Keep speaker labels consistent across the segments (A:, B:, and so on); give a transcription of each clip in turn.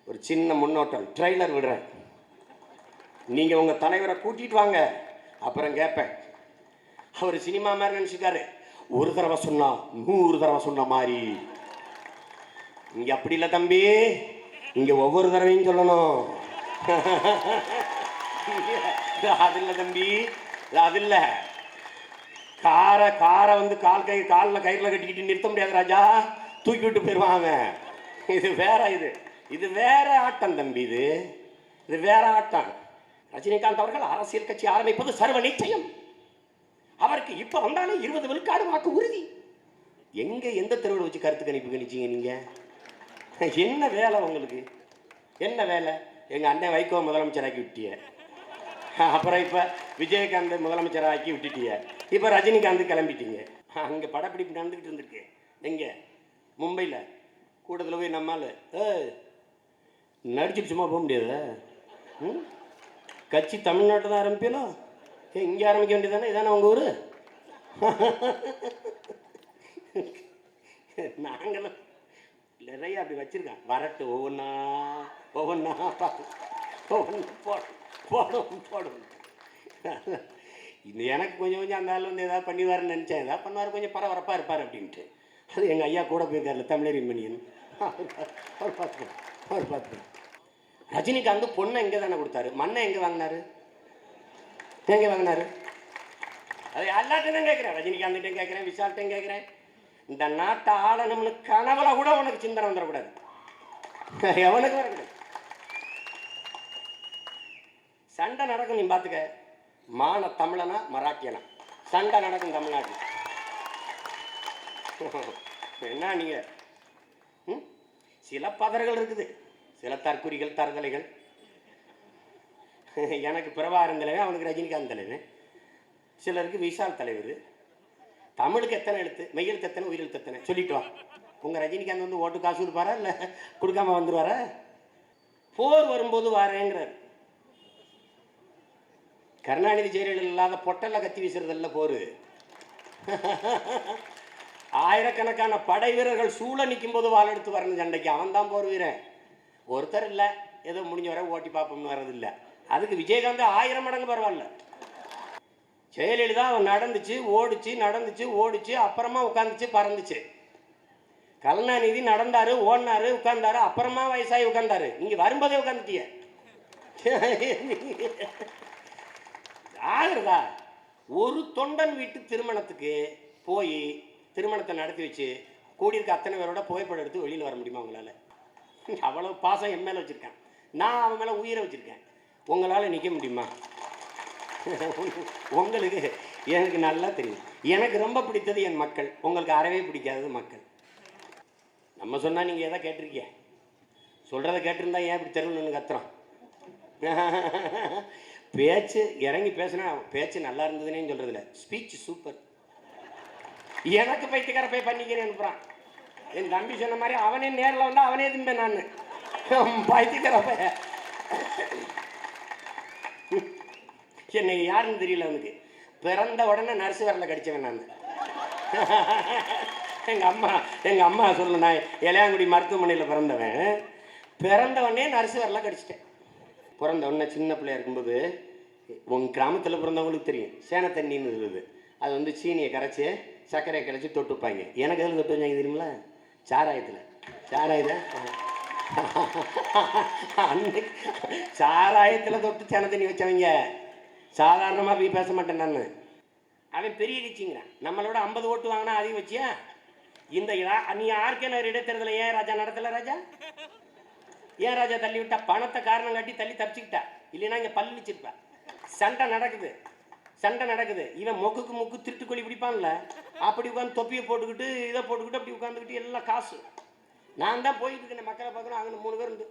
A: ஒரு சின்ன முன்னோட்டம் ட்ரெய்லர் விடுறேன். நீங்கள் உங்கள் தலைவரை கூட்டிகிட்டு வாங்க, அப்புறம் கேட்பேன். அவர் சினிமா மாதிரி நினச்சிக்காரு, ஒரு தடவை சொன்னா 100 தடவை சொன்ன மாதிரி. இங்கே அப்படி இல்லை தம்பி, இங்கே ஒவ்வொரு தடவையும் சொல்லணும். அது இல்லை தம்பி, அது இல்லை. காரை வந்து காலில் கயிறில் கட்டிக்கிட்டு நிறுத்த முடியாது ராஜா, தூக்கி விட்டு போயிடுவாங்க. இது வேற ஆட்டம் தம்பி, இது வேற ஆட்டம். ரஜினிகாந்த் அவர்கள் அரசியல் கட்சி ஆரம்பிப்பது சர்வ நிச்சயம். அவருக்கு இப்ப வந்தாலே 20 விழுக்காடு வாக்கு உறுதி. எந்த தெருவில் வச்சு கருத்து கணிப்பு கணிச்சீங்க நீங்க? என்ன வேலை உங்களுக்கு? என்ன வேலை? எங்க அண்ணன் வைகோ முதலமைச்சராக்கி விட்டிய, அப்புறம் இப்ப விஜயகாந்த் முதலமைச்சராக்கி விட்டுட்டிய, இப்ப ரஜினிகாந்த் கிளம்பிட்டீங்க. அங்க படப்பிடிப்பு நடந்துகிட்டு இருந்திருக்கு. எங்க? மும்பையில் கூட்டத்தில் போய் நம்மால் நடிச்சுட்டு சும்மா போக முடியாது. கட்சி தமிழ்நாட்டில் தான் ஆரம்பிப்பீங்களோ? இங்கே ஆரம்பிக்க வேண்டியதானே? இதானே உங்கள் ஊர்? நாங்களும் நிறைய அப்படி வச்சுருக்கேன். வரட்டு ஒவ்வொன்றா போடும். இது எனக்கு கொஞ்சம் அந்த ஆள் வந்து எதாவது பண்ணிவாருன்னு நினச்சேன். எதாவது பண்ணுவார், கொஞ்சம் பரபரப்பாக இருப்பார் அப்படின்ட்டு. அது எங்கள் ஐயா கூட போயிருக்காருல, தமிழர் மணியன், அவர் பார்த்துக்கணும். ரஜினிகாந்த் பொண்ணை எங்கே தானே கொடுத்தாரு, மண்ணை எங்கே வாங்கினாரு? அதை எல்லாத்தையும் கேட்குறேன். ரஜினிகாந்த்கிட்டையும் கேட்குறேன், விஷால்கிட்டையும் கேட்குறேன். இந்த நாட்டை ஆளணும்னு கனவுல கூட உனக்கு சிந்தனை வந்துடக்கூடாது, எவனுக்கு வரக்கூடாது. சண்டை நடக்கும், நீ பார்த்துக்க. மான தமிழனா மராட்டியனா சண்டை நடக்கும் தமிழ்நாட்டில். என்ன நீங்க சில பதர்கள் இருக்குது, சில தற்குறிகள், தரதலைகள். எனக்கு பிரபாகரன் தலைவர், அவனுக்கு ரஜினிகாந்த் தலைவர், சிலருக்கு விஷால் தலைவர். தமிழுக்கு எத்தனை எழுத்து, மெய்யெழுத்து எத்தனை, உயிரெழுத்து எத்தனை சொல்லிட்டு வா. உங்க ரஜினிகாந்த் வந்து ஓட்டு காசு கொடுப்பாரா, இல்லை கொடுக்காம வந்துருவாரா? போர் வரும்போது வாரேங்கிறார். கருணாநிதி ஜெயலலிதா இல்லாத பொட்டல்ல கத்தி வீசுறதில்ல போரு. ஆயிரக்கணக்கான படை வீரர்கள் சூழ நிற்கும் போது வாள் எடுத்து வரணும் சண்டைக்கு. அவன் தான் போர் வீரன். ஒருத்தர் இல்லை, ஏதோ முடிஞ்ச வரை ஓட்டி பார்ப்போம்னு வர்றதில்லை. அதுக்கு விஜயகாந்த் 1000 மடங்கு பரவாயில்ல. ஜெயலலிதா அவன் நடந்துச்சு, ஓடிச்சு, அப்புறமா உட்காந்துச்சு, பறந்துச்சு. கருணாநிதி நடந்தாரு, ஓடினாரு, உட்கார்ந்தாரு, அப்புறமா வயசாகி உட்கார்ந்தாரு. நீங்க வரும்போதே உட்காந்துட்டிய. ஆகுறதா? ஒரு தொண்டன் வீட்டு திருமணத்துக்கு போய் திருமணத்தை நடத்தி வச்சு கூடியிருக்க அத்தனை பேரோட புகைப்படம் எடுத்து வெளியில் வர முடியுமா உங்களால்? அவ்வளோ பாசம் என் மேலே வச்சுருக்கேன், நான் அவன் மேலே உயிரை வச்சுருக்கேன். உங்களால் நிற்க முடியுமா? உங்களுக்கு எனக்கு நல்லா தெரியும். எனக்கு ரொம்ப பிடித்தது என் மக்கள், உங்களுக்கு அறவே பிடிக்காதது மக்கள். நம்ம சொன்னால் நீங்கள் எதை கேட்டிருக்கீங்க? சொல்கிறத கேட்டிருந்தா ஏன் இப்படி தெருவுன்னு கத்துறோம்? பேச்சு இறங்கி பேசுனா பேச்சு நல்லா இருந்ததுன்னு சொல்கிறதில்ல, ஸ்பீச் சூப்பர். எனக்கு பைத்தியக்கார போய் பண்ணிக்கிறேன் அனுப்புகிறான். என் தம்பி சொன்ன மாதிரி அவனே நேரில் வந்து அவனே திம்பேன் நான். பைத்தியக்கார போய் என்னை யாருன்னு தெரியல அவனுக்கு. பிறந்த உடனே நர்ஸு வரல கடிச்சவன் நான். எங்கள் அம்மா சொல்லு, நான் இளையாங்குடி மருத்துவமனையில் பிறந்தவன். பிறந்த உடனே நர்ஸு வரல கடிச்சிட்டேன். பிறந்த உடனே சின்ன பிள்ளையா இருக்கும்போது, உங்கள் கிராமத்தில் பிறந்தவங்களுக்கு தெரியும், சேனை தண்ணின்னு இருக்குது. அது வந்து சீனியை கரைச்சி சர்க்கரையை கரைச்சி தொட்டுப்பாங்க. எனக்கு எதில் தொட்டு வச்சாங்க தெரியுமில? சாராயத்தில் தொட்டு சேனை தண்ணி வச்சவங்க. சாதாரணமாக போய் பேச மாட்டேன் நான். அவன் பெரிய கட்சிங்கிறான். நம்மளோட 50 ஓட்டு வாங்கினா அதையும் வச்சியா? இந்த நீ ஆர்கே நகர் இடைத்தேர்தலை ஏன் ராஜா நடத்தலை? ஏன் ராஜா தள்ளி விட்டா? பணத்தை காரணம் காட்டி தள்ளி தப்பிச்சுக்கிட்டா, இல்லைன்னா இங்கே பல்லு வச்சிருப்பா. சண்டை நடக்குது. இவன் மொக்கு திருட்டுக்கொழி பிடிப்பான்ல, அப்படி உட்காந்து தொப்பியை போட்டுக்கிட்டு இதை போட்டுக்கிட்டு அப்படி உட்காந்துக்கிட்டு எல்லாம் காசு. நான் தான் போயிட்டு இருக்கேன், மக்களை பார்க்கணும். அங்கே 3 பேர் இருந்து,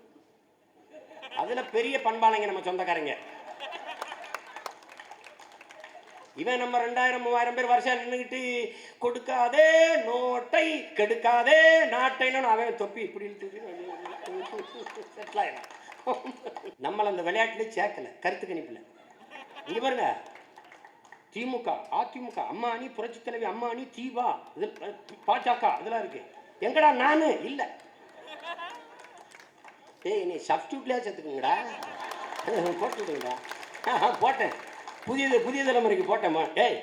A: அதில் பெரிய பண்பாளைங்க நம்ம சொந்தக்காரங்க. இவன் நம்ம 2000-3000 பேர் வருஷம் நின்றுக்கிட்டு கொடுக்காதே நோட்டை கெடுக்காதே நாட்டைன்னு அவன் தொப்பி இப்படி செட்டில் ஆயிடும். நம்மளை அந்த விளையாட்டுல சேர்க்கல, கருத்து கணிப்பில். இங்க பாருங்க, திமுக, அதிமுக, அம்மா அணி, புரட்சி தலைவி அம்மா அணி, தீபா, பாஜக இதெல்லாம் இருக்கு. எங்கடா நானு? இல்லை. ஏய் நீ சப்ஸ்டியூட்லேயே சேர்த்துக்குங்கடா, போட்டு விடுங்கடா. போட்டேன், புதிய தலைமுறைக்கு போட்டேம்மா. ஏய்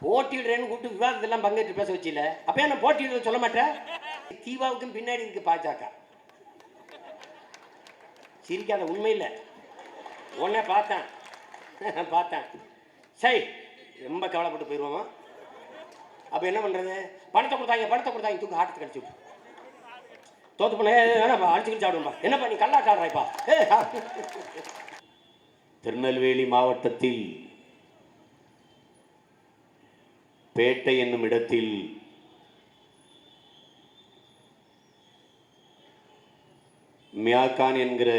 A: போட்டிடுறேன்னு கூப்பிட்டு விவாதத்தெல்லாம் பங்கேற்று பேச வச்சில, அப்போ நான் போட்டியிட சொல்ல மாட்டேன். தீபாவுக்கும் பின்னாடி இருக்கு பாஜக. சிரிக்காத, உண்மை இல்லை, உடனே பார்த்தேன். சரி, ரொம்ப கவலைப்பட்டு போயிடுவோமா? அப்போ என்ன பண்ணுறது? பணத்தை கொடுத்தாங்க தூக்கு ஆட்டத்தை கழிச்சு விட்டு தோத்து பண்ண அடிச்சுக்கிட்டு ஆடுவோம்பா. என்னப்பா நீ கல்லாட்ட ஆடுறாய்ப்பா. திருநெல்வேலி மாவட்டத்தில் பேட்டை என்னும் இடத்தில் மியாகான் என்கிற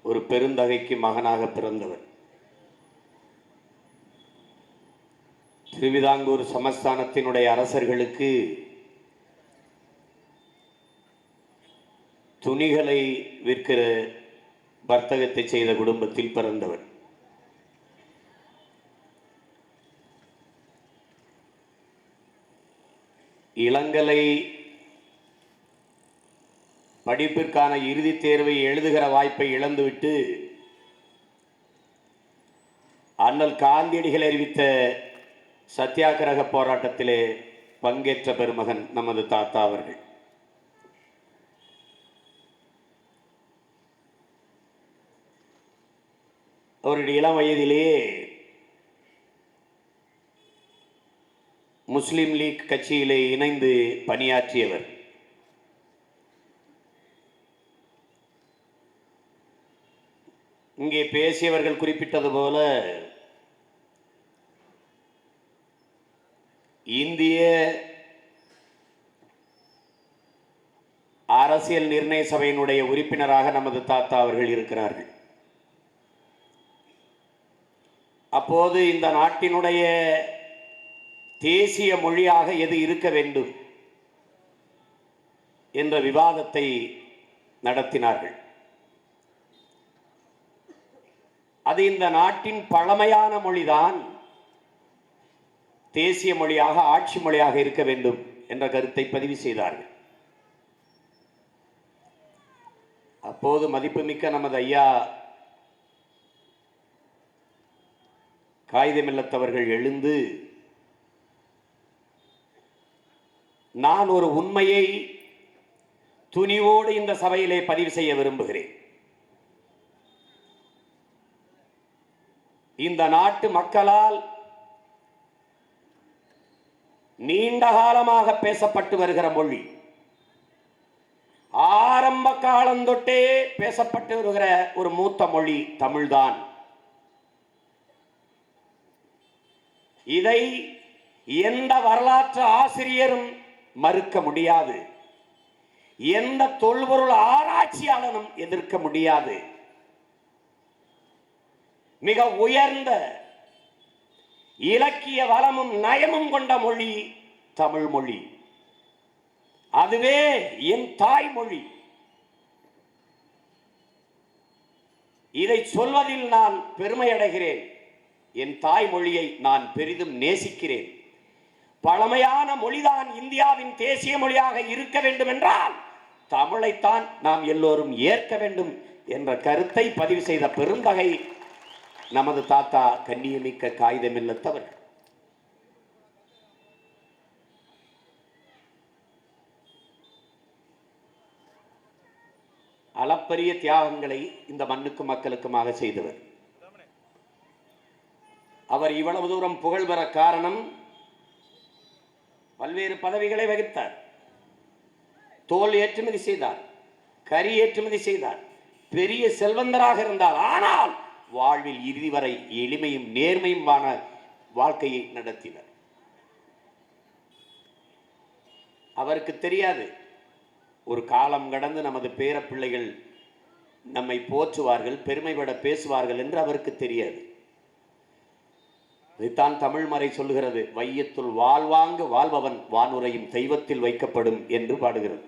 A: ஒரு பெருந்தகைக்கு மகனாக பிறந்தவர். திருவிதாங்கூர் சமஸ்தானத்தினுடைய அரசர்களுக்கு துணிகளை விற்கிற வர்த்தகத்தை செய்த குடும்பத்தில் பிறந்தவர். இளங்கலை படிப்பிற்கான இறுதித் தேர்வை எழுதுகிற வாய்ப்பை இழந்துவிட்டு அண்ணல் காந்தியடிகள் அறிவித்த சத்தியாகிரக போராட்டத்திலே பங்கேற்ற பெருமகன் நமது தாத்தா அவர்கள். அவருடைய இளம் வயதிலேயே முஸ்லிம் லீக் கட்சியிலே இணைந்து பணியாற்றியவர். இங்கே பேசியவர்கள் குறிப்பிட்டது போல இந்திய அரசியல் நிர்ணய சபையினுடைய உறுப்பினராக நமது தாத்தா அவர்கள் இருக்கிறார்கள். அப்போது இந்த நாட்டினுடைய தேசிய மொழியாக எது இருக்க வேண்டும் என்ற விவாதத்தை நடத்தினார்கள். அது இந்த நாட்டின் பழமையான மொழிதான் தேசிய மொழியாக, ஆட்சி மொழியாக இருக்க வேண்டும் என்ற கருத்தை பதிவு செய்தார்கள். அப்போது மதிப்புமிக்க நமது ஐயா காகிதமில்லத்தவர்கள் எழுந்து, நான் ஒரு உண்மையை துணிவோடு இந்த சபையிலே பதிவு செய்ய விரும்புகிறேன். இந்த நாட்டு மக்களால் நீண்ட காலமாக பேசப்பட்டு வருகிற மொழி, ஆரம்ப காலந்தொட்டே பேசப்பட்டு வருகிற ஒரு மூத்த மொழி தமிழ்தான். இதை எந்த வரலாற்று ஆசிரியரும் மறுக்க முடியாது, எந்த தொல்பொருள் ஆராய்ச்சியாளரும் எதிர்க்க முடியாது. மிக உயர்ந்த இலக்கிய வளமும் நயமும் கொண்ட மொழி தமிழ் மொழி. அதுவே என் தாய்மொழி. இதை சொல்வதில் நான் பெருமை அடைகிறேன். என் தாய்மொழியை நான் பெரிதும் நேசிக்கிறேன். பழமையான மொழிதான் இந்தியாவின் தேசிய மொழியாக இருக்க வேண்டும் என்றால் தமிழைத்தான் நாம் எல்லோரும் ஏற்க வேண்டும் என்ற கருத்தை பதிவு செய்த பெருந்தகை நமது தாத்தா கண்ணியமிக்க காகிதமில்லத்தவர். அளப்பரிய தியாகங்களை இந்த மண்ணுக்கும் மக்களுக்குமாக செய்தவர். அவர் இவ்வளவு தூரம் புகழ் பெற காரணம், பல்வேறு பதவிகளை வகித்தார், தோல் ஏற்றுமதி செய்தார், கறி ஏற்றுமதி செய்தார், பெரிய செல்வந்தராக இருந்தார். ஆனால் வாழ்வில் இறுதி வரை எளிமையும் நேர்மையுமான வாழ்க்கையை நடத்தினார். அவருக்கு தெரியாது, ஒரு காலம் கடந்து நமது பேர பிள்ளைகள் நம்மை போற்றுவார்கள், பெருமைப்பட பேசுவார்கள் என்று அவருக்கு தெரியாது. இதைத்தான் தமிழ் மறை சொல்லுகிறது, வையத்துள் வாழ்வாங்கு வாழ்பவன் வானுரையும் தெய்வத்தில் வைக்கப்படும் என்று பாடுகிறது.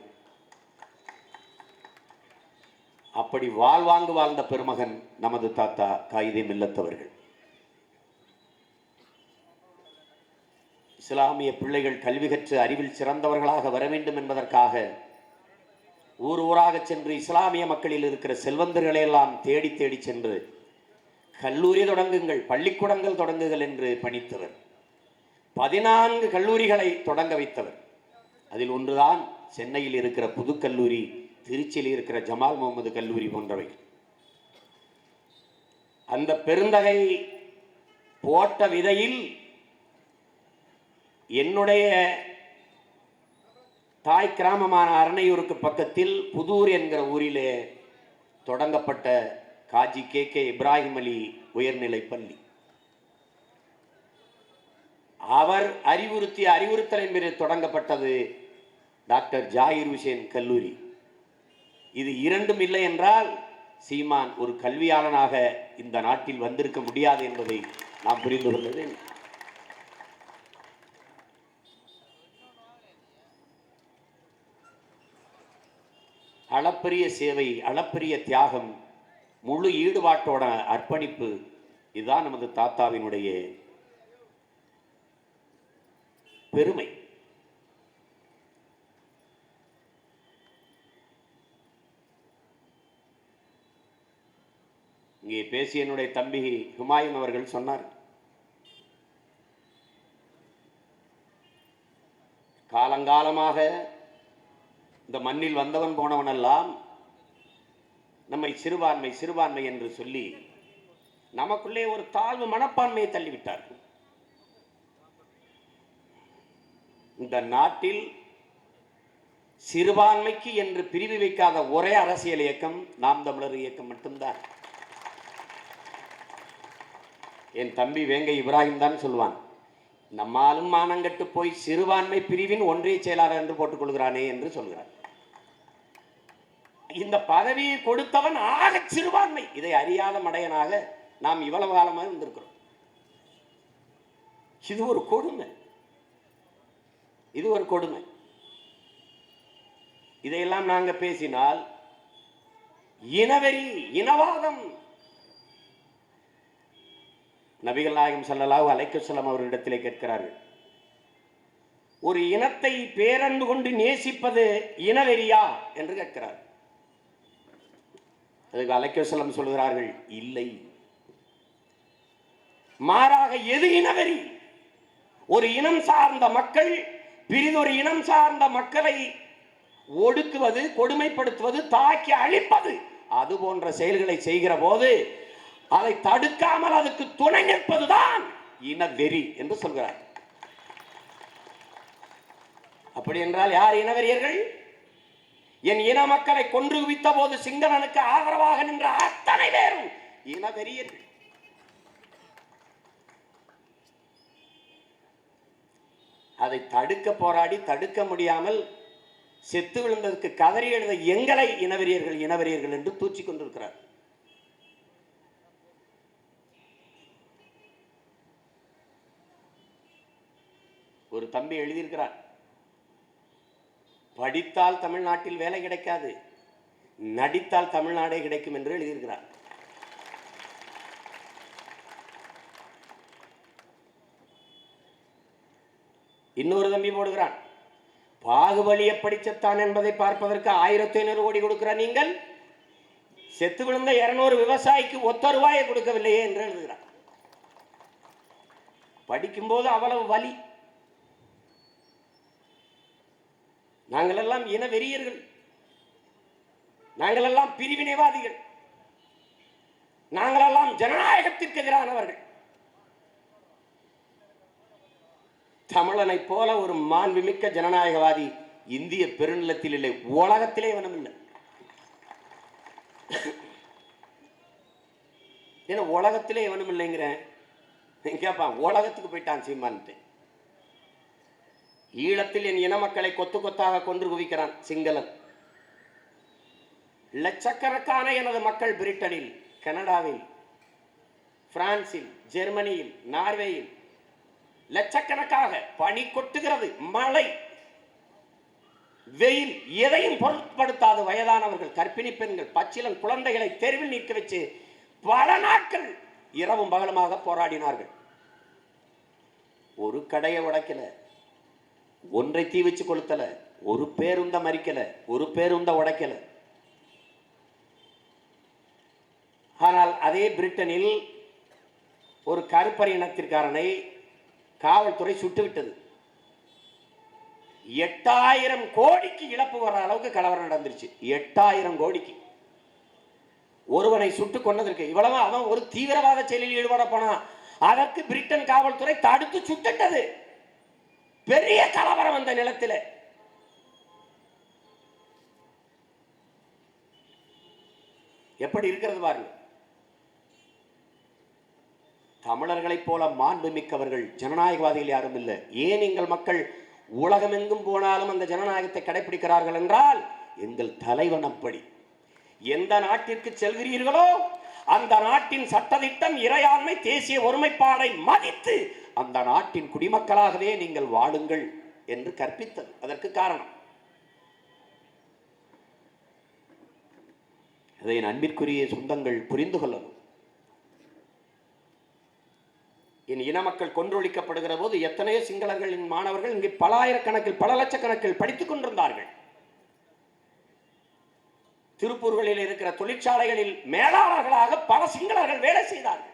A: அப்படி வாழ்வாங்கு வாழ்ந்த பெருமகன் நமது தாத்தா காகிதமில்லத்தவர்கள். இஸ்லாமிய பிள்ளைகள் கல்வி கற்று அறிவில் சிறந்தவர்களாக வர வேண்டும் என்பதற்காக ஊர் ஊராக சென்று இஸ்லாமிய மக்களில் இருக்கிற செல்வந்தர்களை எல்லாம் தேடி தேடி சென்று கல்லூரி தொடங்குங்கள், பள்ளிக்கூடங்கள் தொடங்குங்கள் என்று பணித்தவர். 14 கல்லூரிகளை தொடங்க வைத்தவர். அதில் ஒன்றுதான் சென்னையில் இருக்கிற புதுக்கல்லூரி, திருச்சியில் இருக்கிற ஜமால் முகமது கல்லூரி போன்றவை. அந்த பெருந்தகை போட்ட விதையில் என்னுடைய தாய் கிராமமான அரணையூருக்கு பக்கத்தில் புதூர் என்கிற ஊரிலே தொடங்கப்பட்ட காஜி கே இப்ராஹிம் அலி உயர்நிலை பள்ளி. அவர் அறிவுறுத்திய அறிவுறுத்தலின் மீது தொடங்கப்பட்டது டாக்டர் ஜாகிர் ஹுசேன் கல்லூரி. இது இரண்டும் இல்லை என்றால் சீமான் ஒரு கல்வியாளனாக இந்த நாட்டில் வந்திருக்க முடியாது என்பதை நாம் புரிந்து கொண்டது. அளப்பரிய சேவை, அளப்பரிய தியாகம், முழு ஈடுபாட்டோட அர்ப்பணிப்பு, இதுதான் நமது தாத்தாவினுடைய பெருமை. இங்கே பேசிய என்னுடைய தம்பி ஹுமாயூன் அவர்கள் சொன்னார், காலங்காலமாக இந்த மண்ணில் வந்தவன் போனவன் எல்லாம் நம்மை சிறுபான்மை சிறுபான்மை என்று சொல்லி நமக்குள்ளே ஒரு தாழ்வு மனப்பான்மையை தள்ளிவிட்டார்கள். இந்த நாட்டில் சிறுபான்மைக்கு என்று பிரிவு வைக்காத ஒரே அரசியல் இயக்கம் நாம் தமிழர் இயக்கம் மட்டும்தான். என் தம்பி வேங்கை இப்ராஹிம் தான் சொல்லுவான், நம்மாலும் மானங்கட்டு போய் சிறுபான்மை பிரிவின் ஒன்றிய செயலாளர் என்று போட்டுக் கொள்கிறானே என்று சொல்கிறார். இந்த பதவியை கொடுத்தவன் ஆக சிறுபான்மை. இதை அறியாத மடையனாக நாம் இவ்வளவு காலமாக இருந்திருக்கிறோம். இது ஒரு கொடுமை, இது ஒரு கொடுமை. இதையெல்லாம் நாங்க பேசினால் இனவெறி, இனவாதம். நபிகள் நாயகம் ஸல்லல்லாஹு அலைஹி வஸல்லம் அவர்களிடத்திலே கேட்கிறார்கள், ஒரு இனத்தை பேரன்பு கொண்டு நேசிப்பது இனவெறியா என்று கேட்கிறார். அதுக்கு அலைஹி வஸல்லம் சொல்கிறார்கள், இல்லை, மாறாக எது இனவெறி? ஒரு இனம் சார்ந்த மக்கள் பிரிதொரு இனம் சார்ந்த மக்களை ஒடுக்குவது, கொடுமைப்படுத்துவது, தாக்கி அழிப்பது, அது போன்ற செயல்களை செய்கிற போது அதை தடுக்காமல் அதுக்கு துணை நிற்பதுதான் இனவெறி என்று சொல்கிறார். அப்படி என்றால் யார் இனவெறியர்கள்? என் இன மக்களை கொன்று குவித்த போது சிங்களனுக்கு ஆதரவாக நின்ற அத்தனை பேரும் இனவெறியர்கள். அதை தடுக்க போராடி தடுக்க முடியாமல் செத்து விழுந்ததற்கு கதறி எழுத எங்களை இனவெறியர்கள் இனவெறியர்கள் என்று தூற்றிக் கொண்டிருக்கிறார். ஒரு தம்பி எழுதியிருக்கிறார், படித்தால் தமிழ்நாட்டில் வேலை கிடைக்காது, நடித்தால் தமிழ்நாடே கிடைக்கும் என்று எழுதியிருக்கிறார். இன்னொரு தம்பி போடுகிறான், பாகுபலி எப்படி செத்தான் என்பதை பார்ப்பதற்கு 1500 கோடி கொடுக்கிறார், நீங்கள் செத்து விழுந்த 200 விவசாயிக்கு ஒத்த ரூபாயை கொடுக்கவில்லையே என்று எழுதுகிறார். படிக்கும்போது அவ்வளவு வலி. நாங்கள் எல்லாம் இன வெறியர்கள், நாங்கள் எல்லாம் பிரிவினைவாதிகள், நாங்கள் எல்லாம் ஜனநாயகத்திற்கு எதிரானவர்கள். தமிழனை போல ஒரு மாண்புமிக்க ஜனநாயகவாதி இந்திய பெருநிலத்தில் இல்லை, உலகத்திலே வேணும் இல்லை. ஏன்னா உலகத்திலே எவனும் இல்லைங்கிறேன். கேப்பா, உலகத்துக்கு போயிட்டான் சீமான்ட்டு. ஈழத்தில் என் இன மக்களை கொத்து கொத்தாக கொன்று குவிக்கிறான் சிங்களன். லட்சக்கணக்கான எனது மக்கள் பிரிட்டனில், கனடாவில், பிரான்சில், ஜெர்மனியில், நார்வேயில் லட்சக்கணக்காக பனி கொட்டுகிறது, மழை, வெயில், எதையும் பொருட்படுத்தாத வயதானவர்கள், கர்ப்பிணி பெண்கள், பச்சிளம் குழந்தைகளை தெருவில் நிற்க வச்சு பல நாட்கள் இரவும் பகலுமாக போராடினார்கள். ஒரு கடையை உடைக்கல, ஒன்றை தீ வச்சு கொளுத்தல, ஒரு பேருந்த மறிக்கல, ஒரு பேருந்த உடைக்கல. ஆனால் அதே பிரிட்டனில் ஒரு கருப்பர் இனத்திற்காரனை காவல்துறை சுட்டுவிட்டது. 8000 கோடிக்கு இழப்பு வர அளவுக்கு கலவரம் நடந்துருச்சு. 8000 கோடிக்கு ஒருவனை சுட்டுக் கொண்டதற்கு. இவ்வளவு அவன் ஒரு தீவிரவாத செயலில் ஈடுபட போனான். அதற்கு பிரிட்டன் காவல்துறை தடுத்து சுட்டுட்டது. பெரிய கலவரம் அந்த நிலத்தில். எப்படி இருக்கிறது பாருங்க. தமிழர்களைப் போல மாண்பு மிக்கவர்கள் ஜனநாயகவாதிகள் யாரும் இல்லை. ஏன் எங்கள் மக்கள் உலகமெங்கும் போனாலும் அந்த ஜனநாயகத்தை கடைபிடிக்கிறார்கள் என்றால் எங்கள் தலைவன் அப்படி. எந்த நாட்டிற்கு செல்கிறீர்களோ அந்த நாட்டின் சட்டதிட்டம், இறையாண்மை, தேசிய ஒருமைப்பாடை மதித்து அந்த நாட்டின் குடிமக்களாகவே நீங்கள் வாழுங்கள் என்று கற்பித்தது அதற்கு காரணம். அதை அன்பிற்குரிய சொந்தங்கள் புரிந்து கொள்ளணும். என் இன மக்கள் கொன்றொழிக்கப்படுகிற போது எத்தனையோ சிங்களர்களின் மாணவர்கள் இங்கே பல ஆயிரக்கணக்கில், பல லட்சக்கணக்கில் படித்துக் கொண்டிருந்தார்கள். திருப்பூர்களில் இருக்கிற தொழிற்சாலைகளில் மேலாளர்களாக பல சிங்களர்கள் வேலை செய்தார்கள்.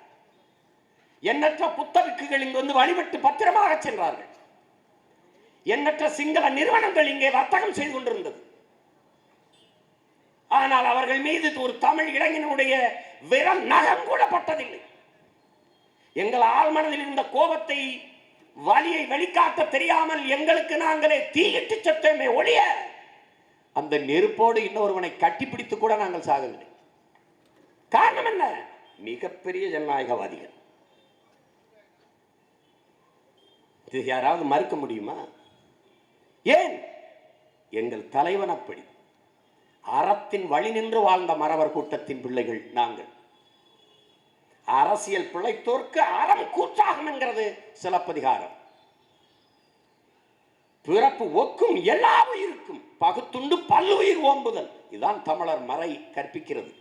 A: எண்ணற்ற புத்தகங்கள் இங்கு வந்து வழிபட்டு பத்திரமாக சென்றார்கள். எண்ணற்ற சிங்கள நிறுவனங்கள் இங்கே வர்த்தகம் செய்து கொண்டிருந்தது. ஆனால் அவர்கள் மீது ஒரு தமிழ் இளைஞனுடைய விரல் நகம் கூட பட்டதில்லை. எங்கள் ஆழ்மனதில் இருந்த கோபத்தை, வலியை வெளிக்காட்ட தெரியாமல் எங்களுக்கு நாங்களே தீயிட்டு செத்தோமே ஒழிய அந்த நெருப்போடு இன்னொருவனை கட்டிப்பிடித்து கூட நாங்கள் சாகவில்லை. காரணம் என்ன? மிகப்பெரிய ஜனநாயகவாதிகள். இது யாராவது மறுக்க முடியுமா? ஏன்? எங்கள் தலைவன் அப்படி. அறத்தின் வழி நின்று வாழ்ந்த மறவர் கூட்டத்தின் பிள்ளைகள் நாங்கள். அரசியல் பிழைத்தோர்க்கு அறம் கூற்றாகும் என்கிறது சிலப்பதிகாரம். பிறப்பு ஒக்கும் எல்லா உயிருக்கும் பகுத்துண்டு பல்லுயிர் ஓம்புதல். இதுதான் தமிழர் மறை கற்பிக்கிறது.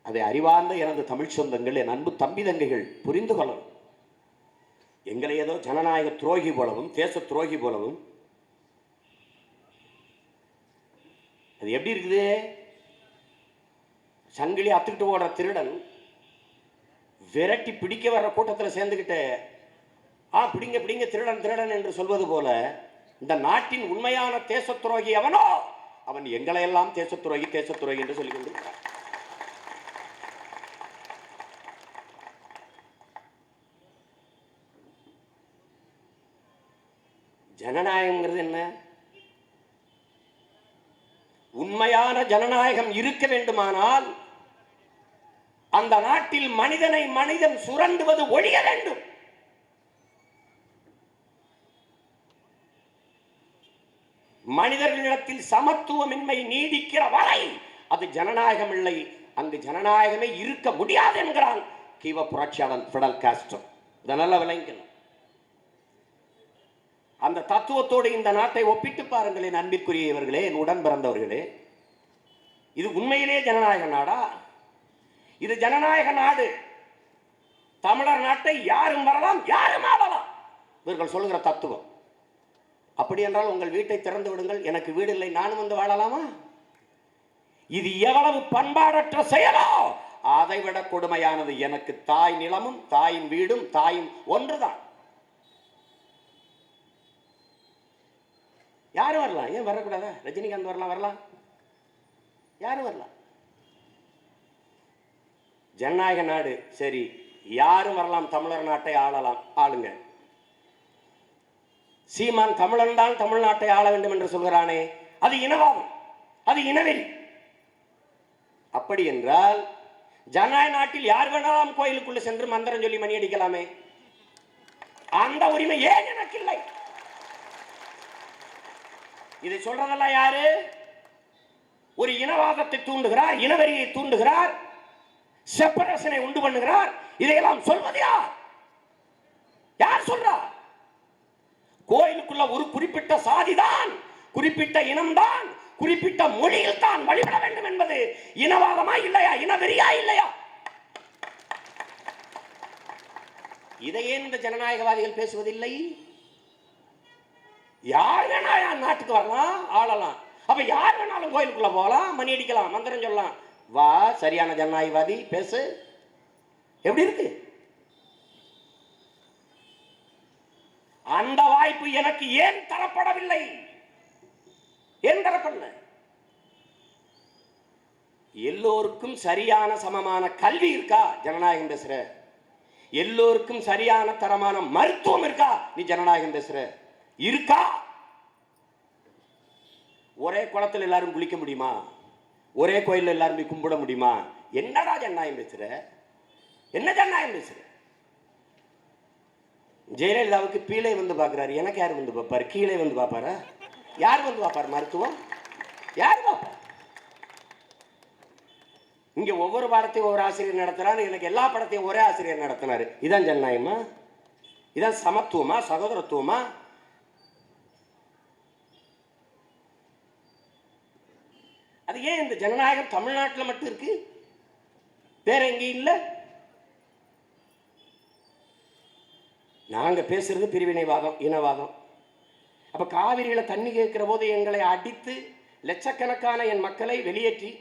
A: அதை அறிவார்ந்த எனது தமிழ் சொந்தங்கள், என் அன்பு தம்பி தங்கைகள் புரிந்து கொள்ளணும். எங்களை ஏதோ ஜனநாயக துரோகி போலவும், தேச துரோகி போலவும். அது எப்படி இருக்குது? சங்கிலி அத்துக்கிட்டு ஓடுற திருடன் விரட்டி பிடிக்க வர்ற கூட்டத்தில் சேர்ந்துக்கிட்டு பிடிங்க பிடிங்க திருடன் திருடன் என்று சொல்வது போல, இந்த நாட்டின் உண்மையான தேச துரோகி அவனோ அவன் எங்களை எல்லாம் தேச துரோகி என்று சொல்லிக் கொண்டிருக்கிறார். ஜனநாயகம்ங்கிறது என்ன? உண்மையான ஜனநாயகம் இருக்க வேண்டுமானால் அந்த நாட்டில் மனிதனை மனிதன் சுரண்டுவது ஒழிய வேண்டும். மனிதர்களிடத்தில் சமத்துவமின்மை நீடிக்கிற வரை அது ஜனநாயகம் இல்லை. அங்கு ஜனநாயகமே இருக்க முடியாது என்கிறான் கீவ புரட்சியாளன் பிடல் காஸ்ட்ரோ. இதை நல்ல விளங்கணும். அந்த தத்துவத்தோடு இந்த நாட்டை ஒப்பிட்டு பாருங்கள் என் அன்பிற்குரியவர்களே, என் உடன் பிறந்தவர்களே. இது உண்மையிலே ஜனநாயக நாடா? இது ஜனநாயக நாடு. தமிழர் நாட்டை யாரும் வரலாம், யாரும் ஆளலாம், இவர்கள் சொல்லுகிற தத்துவம். அப்படி என்றால் உங்கள் வீட்டை திறந்து விடுங்கள், எனக்கு வீடு இல்லை, நானும் வந்து வாழலாமா? இது எவ்வளவு பண்பாடற்ற செயலோ அதைவிட கொடுமையானது. எனக்கு தாய் நிலமும் தாயின் வீடும் தாயும் ஒன்றுதான். யாரும் வரலாம். ஏன் வரக்கூடாதா? ரஜினிகாந்த் வரலாம். யாரும் வரலாம். ஜனநாயக நாடு. சரி, யாரும் வரலாம், தமிழர் நாட்டை ஆளலாம், ஆளுங்க. சீமான் தமிழன் தான் தமிழ்நாட்டை ஆள வேண்டும் என்று சொல்கிறானே, அது இனவாதம், அது இனவெறி. அப்படி என்றால் ஜனநாயக நாட்டில் யார் வேணாலும் கோயிலுக்குள்ள சென்று மந்திரம் சொல்லி மணி அடிக்கலாமே. அந்த உரிமை ஏன் எனக்கு இல்லை? இதை சொல்றதெல்லாம் யாரு? ஒரு இனவாதத்தை தூண்டுகிறார், இனவெறியை தூண்டுகிறார், செப்பரேஷனை உண்டு பண்ணுகிறார். இதையெல்லாம் சொல்வது யார்? யார் சொல்றா? கோயிலுக்குள்ள ஒரு குறிப்பிட்ட சாதிதான், குறிப்பிட்ட இனம்தான், குறிப்பிட்ட மொழியில் தான் வழிபட வேண்டும் என்பது இனவாதமா இல்லையா? இனவெறியா இல்லையா? இதையே இந்த ஜனநாயகவாதிகள் பேசுவதில்லை. யார் வேணா நாட்டுக்கு வரலாம், ஆளலாம். அப்ப யார் வேணாலும் கோயிலுக்குள்ள போகலாம், மணி அடிக்கலாம், மந்திரம் சொல்லலாம். வா, சரியான ஜனநாயகவாதி பேசு. எப்படி இருக்கு? அந்த வாய்ப்பு எனக்கு ஏன் தரப்படவில்லை? ஏன் தரப்படல? எல்லோருக்கும் சரியான சமமான கல்வி இருக்கா? ஜனநாயகம் பேசுற. எல்லோருக்கும் சரியான தரமான மருத்துவம் இருக்கா? நீ ஜனநாயகம் பேசுற. இருக்கா? ஒரே குளத்தில் எல்லாரும் குளிக்க முடியுமா? ஒரே கோயிலில் எல்லாரும் போய் கும்பிட முடியுமா? என்னடா ஜனநாயகம் பேசுற? என்ன ஜனநாயகம் பேசுற? ஜெயலலிதாவுக்கு கீழே வந்து பார்க்கிறாரு, எனக்கு யார் வந்து பார்ப்பாரு? கீழே வந்து பார்ப்பாரா? யார் வந்து பார்ப்பார்? மருத்துவம் யார் பார்ப்பார்? இங்க ஒவ்வொரு பாடத்தையும் ஒவ்வொரு ஆசிரியர் நடத்துறாரு, எனக்கு எல்லா படத்தையும் ஒரே ஆசிரியர் நடத்தினாரு. இதான் ஜனநாயகமா? இதான் சமத்துவமா? சகோதரத்துவமா? அது ஏன் இந்த ஜனநாயகம் தமிழ்நாட்டில் மட்டும் இருக்கு, வேற எங்கேயும் இல்லை? நாங்க பேசுறது பிரிவினைவாதம், இனவாதம். அப்ப காவிரியில தண்ணி கேட்கிற போது எங்களை அடித்து லட்சக்கணக்கான என் மக்களை வெளியேற்றி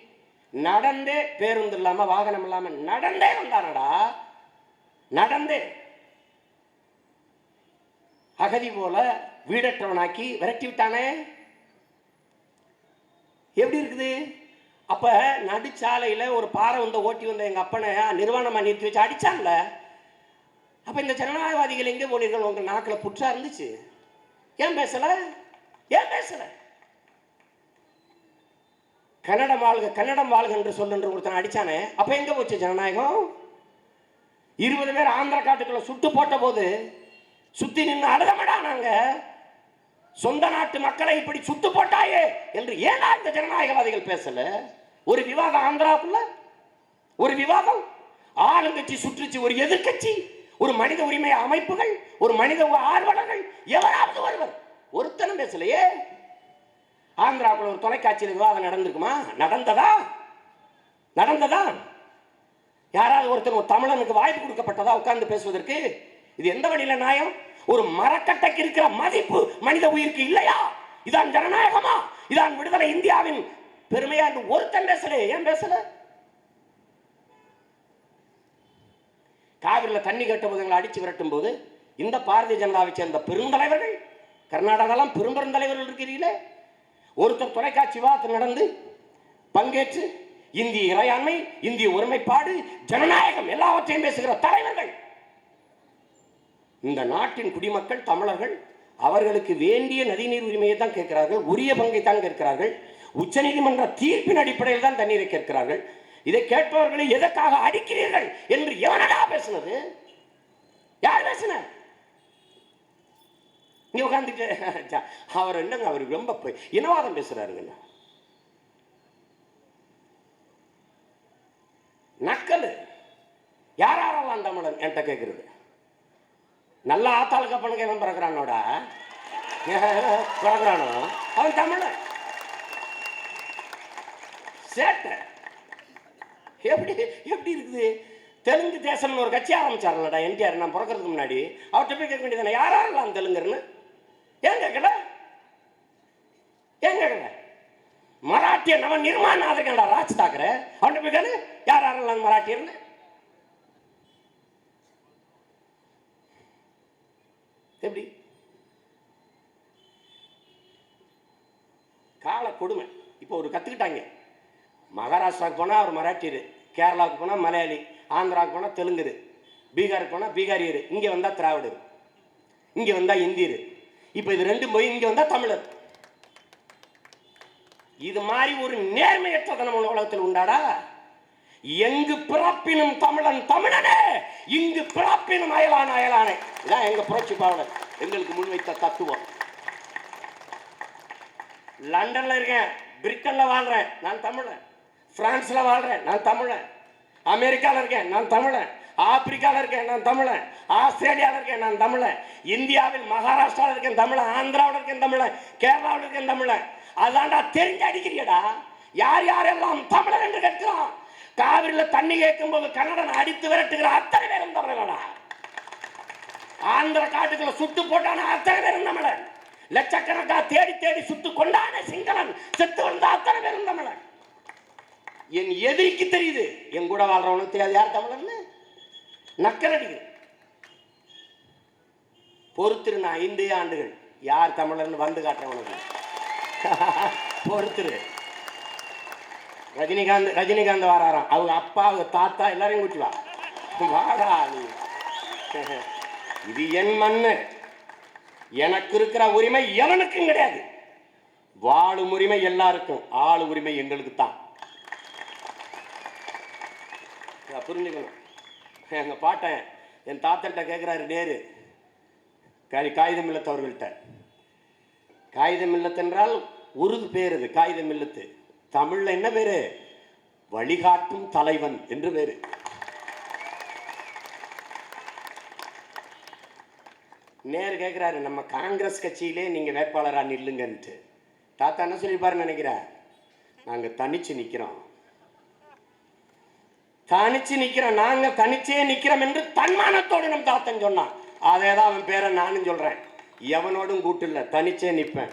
A: நடந்தே, பேருந்து இல்லாம வாகனம் இல்லாம நடந்தே வந்தானடா. நடந்தே அகதி போல வீடற்றவனாக்கி விரட்டி விட்டானே. எப்படி இருக்குது? அப்ப நடுச்சாலையில ஒரு பாறை வந்த ஓட்டி வந்த எங்க அப்பனை நிர்வாணமா நிறுத்தி வச்சு அடிச்சான்ல. அப்ப இந்த ஜனநாயகவாதிகள் எங்கே போனீர்கள்? உங்க நாக்கில் புற்றா இருந்துச்சு. ஏன் பேசல? ஏன் பேசல? கன்னடம் வாழ்க, கன்னடம் வாழ்க என்று சொல்லுன்ற ஒருத்தன் அடிச்சானே, அப்ப எங்க போச்சு ஜனநாயகம்? 20 பேர் ஆந்திர காட்டுக்குள்ள சுட்டு போட்ட போது சுத்தி நின்று அழுதமடா நாங்க, சொந்த நாட்டு மக்களை இப்படி சுட்டு போட்டாயே என்று ஏன்னா இந்த ஜனநாயகவாதிகள் பேசல? ஒரு விவாதம் ஆந்திராவுக்குள்ள, ஒரு விவாதம். ஆளுங்கட்சி சுற்றுச்சு, ஒரு எதிர்கட்சி, ஒரு மனித உரிமை அமைப்புகள், ஒரு மனித ஆர்வலர்கள், எவராவது ஒருவர், ஒருத்தனும் பேசலையே. ஆந்திராவுக்குள்ள ஒரு தொலைக்காட்சியில் விவாதம் நடந்திருக்குமா? நடந்ததா? நடந்ததா? யாராவது ஒருத்தர் ஒரு தமிழனுக்கு வாய்ப்பு கொடுக்கப்பட்டதா உட்கார்ந்து பேசுவதற்கு? இது எந்த வழியில நியாயம்? ஒரு மரக்கட்டைக்கு இருக்கிற மதிப்பு மனித உயிருக்கு இல்லையா? இதான் ஜனநாயகமா? இதான் விடுதலை இந்தியாவின் பெருமையா? ஒருத்தன் பேசல. ஏன் பேசல? காவிரியில தண்ணி கட்ட போது அடிச்சு விரட்டும் போது இந்த பாரதிய ஜனதாவை சேர்ந்த பெருந்தலைவர்கள், கர்நாடகாலாம் பெருந்தலைவர்கள் இருக்கிறீர்களே, ஒருத்தர் தொலைக்காட்சி விவாதத்தில் நடந்து பங்கேற்று இந்திய இறையாண்மை, இந்திய ஒருமைப்பாடு, ஜனநாயகம் எல்லாவற்றையும் பேசுகிற தலைவர்கள். இந்த நாட்டின் குடிமக்கள் தமிழர்கள் அவர்களுக்கு வேண்டிய நதிநீர் உரிமையை தான் கேட்கிறார்கள், உரிய பங்கை தான் கேட்கிறார்கள், உச்சநீதிமன்ற தீர்ப்பின் அடிப்படையில் தான் தண்ணீரை கேட்கிறார்கள். இதை கேட்பவர்களை எதற்காக அடிக்கிறீர்கள் என்று எவனடா பேசுனது? யார் பேசுன? இங்க உட்கார்ந்துட்டு அவர் என்னங்க, அவர் ரொம்ப இனவாதம் பேசுறாருங்க. நக்கல். யாரெல்லாம் தமிழன் என்கிட்ட கேட்கிறது? நல்ல ஆத்தாள் கப்பனுக்கு எவன் பிறக்கிறானோடா, பிறக்கிறானோ அவன் தமிழன். சேட்டை எப்படி எப்படி இருக்குது? தெலுங்கு தேசம்னு ஒரு கட்சி ஆரம்பிச்சாருலடா என்டிஆர், நான் பிறக்கிறதுக்கு முன்னாடி. அவர்கிட்ட போய் கேட்க வேண்டியதானே, யாரெல்லாம் தெலுங்குன்னு? ஏன் கேட்கல? ஏன் கேட்கல? மராட்டிய நவ நிர்மாணம் ஆதரகண்டா ராஜ் தாக்கரே, அவன்கிட்ட போய் கேளு யாரெல்லாம் மராட்டியர்னு. எப்படி கால கொடுமை. இப்போ ஒரு கத்துக்கிட்டாங்க. மகாராஷ்டிராவுக்கு போனால் அவர் மராட்டியர், கேரளாவுக்கு போனால் மலையாளி, ஆந்திராவுக்கு போனால் தெலுங்குரு, பீகாருக்கு போனால் பீகாரியர், இங்கே வந்தால் திராவிடர், இங்கே வந்தால் இந்தியர். இப்போ இது ரெண்டும் போய் இங்கே வந்தால் தமிழர். இது மாதிரி ஒரு நேர்மையற்ற நம்ம உலகத்தில் உண்டாடா? எங்கு பிறப்பினும் தமிழன் தமிழனே, இங்கு பிறப்பினும் அயலான அயலானே. இதான் எங்க புரட்சி பாவலர் எங்களுக்கு முன்வைத்த தத்துவம். லண்டன்ல இருக்கேன், பிரிட்டன்ல வாழ்றேன், நான் தமிழன். பிரான்ஸ்ல வாழ்றேன், நான் தமிழன். அமெரிக்கால இருக்கேன், நான் தமிழன். ஆப்பிரிக்கால இருக்கேன், நான் தமிழன். ஆஸ்திரேலியாவில் இருக்கேன், நான் தமிழன். இந்தியாவில் மகாராஷ்டிராவில் இருக்கேன் தமிழன், ஆந்திராவில் இருக்கேன் தமிழன், கேரளாவில் இருக்கேன் தமிழன். அதான்டா தெரிஞ்சு அடிக்கிறியடா. யார் யாரெல்லாம் தமிழன் என்று கேட்கிறான். காவிரியில் தண்ணி கேட்கும் போது கன்னடன் அடித்து விரட்டுகிற அத்தனை பேரும் தமிழர்களா? ஆந்திர காட்டுக்குள்ள சுட்டு போட்டான அத்தனை பேரும் தமிழன். லட்சக்கணக்கா தேடி தேடி சுட்டு கொண்டான சிங்களன் செத்து வந்த அத்தனை பேரும் தமிழன். என் எதிரிக்கு தெரியுது, என் கூட வாழ்றவனுக்கு தெரியாது யார் தமிழன். நக்கல் அடிக்குது. பொறுத்திரு, நான் 5 ஆண்டுகள் யார் தமிழன் வந்து காட்டுறவனுக்கு. பொறுத்திரு. ரஜினிகாந்த் வராராம், அவங்க அப்பா அவங்க தாத்தா எல்லாரையும் கூட்டிவா, வாடா நீ. இது என் மண்ணு, எனக்கு இருக்கிற உரிமை எவனுக்கும் கிடையாது. வாழும் உரிமை எல்லாருக்கும், ஆளு உரிமை எங்களுக்கு தான். புரிஞ்சுக்கணும். எங்க பாட்டன் என் தாத்தட்ட கேட்கிறாரு நேரு, காகிதம் இல்லத்து அவர்கள்ட்ட. காகிதம் இல்லத்து என்றால் உருது பேர், அது காகிதம் இல்லத்து. தமிழ்ல என்ன பேரு? வழிகாட்டும் தலைவன் என்று பேரு. நேரு கேட்கிறாரு, நம்ம காங்கிரஸ் கட்சியிலே நீங்க வேட்பாளரா நில்லுங்கன்ட்டு. தாத்தா என்ன சொல்லிப்பாரு நினைக்கிற? நாங்க தனிச்சு நிக்கிறோம், நாங்க தனிச்சே நிக்கிறோம் என்று தன்மானத்தோடு நம் தாத்தன் சொன்னான். அதேதான் அவன் பேரை நானும் சொல்றேன். எவனோடும் கூட்டு இல்ல, தனிச்சே நிப்பேன்.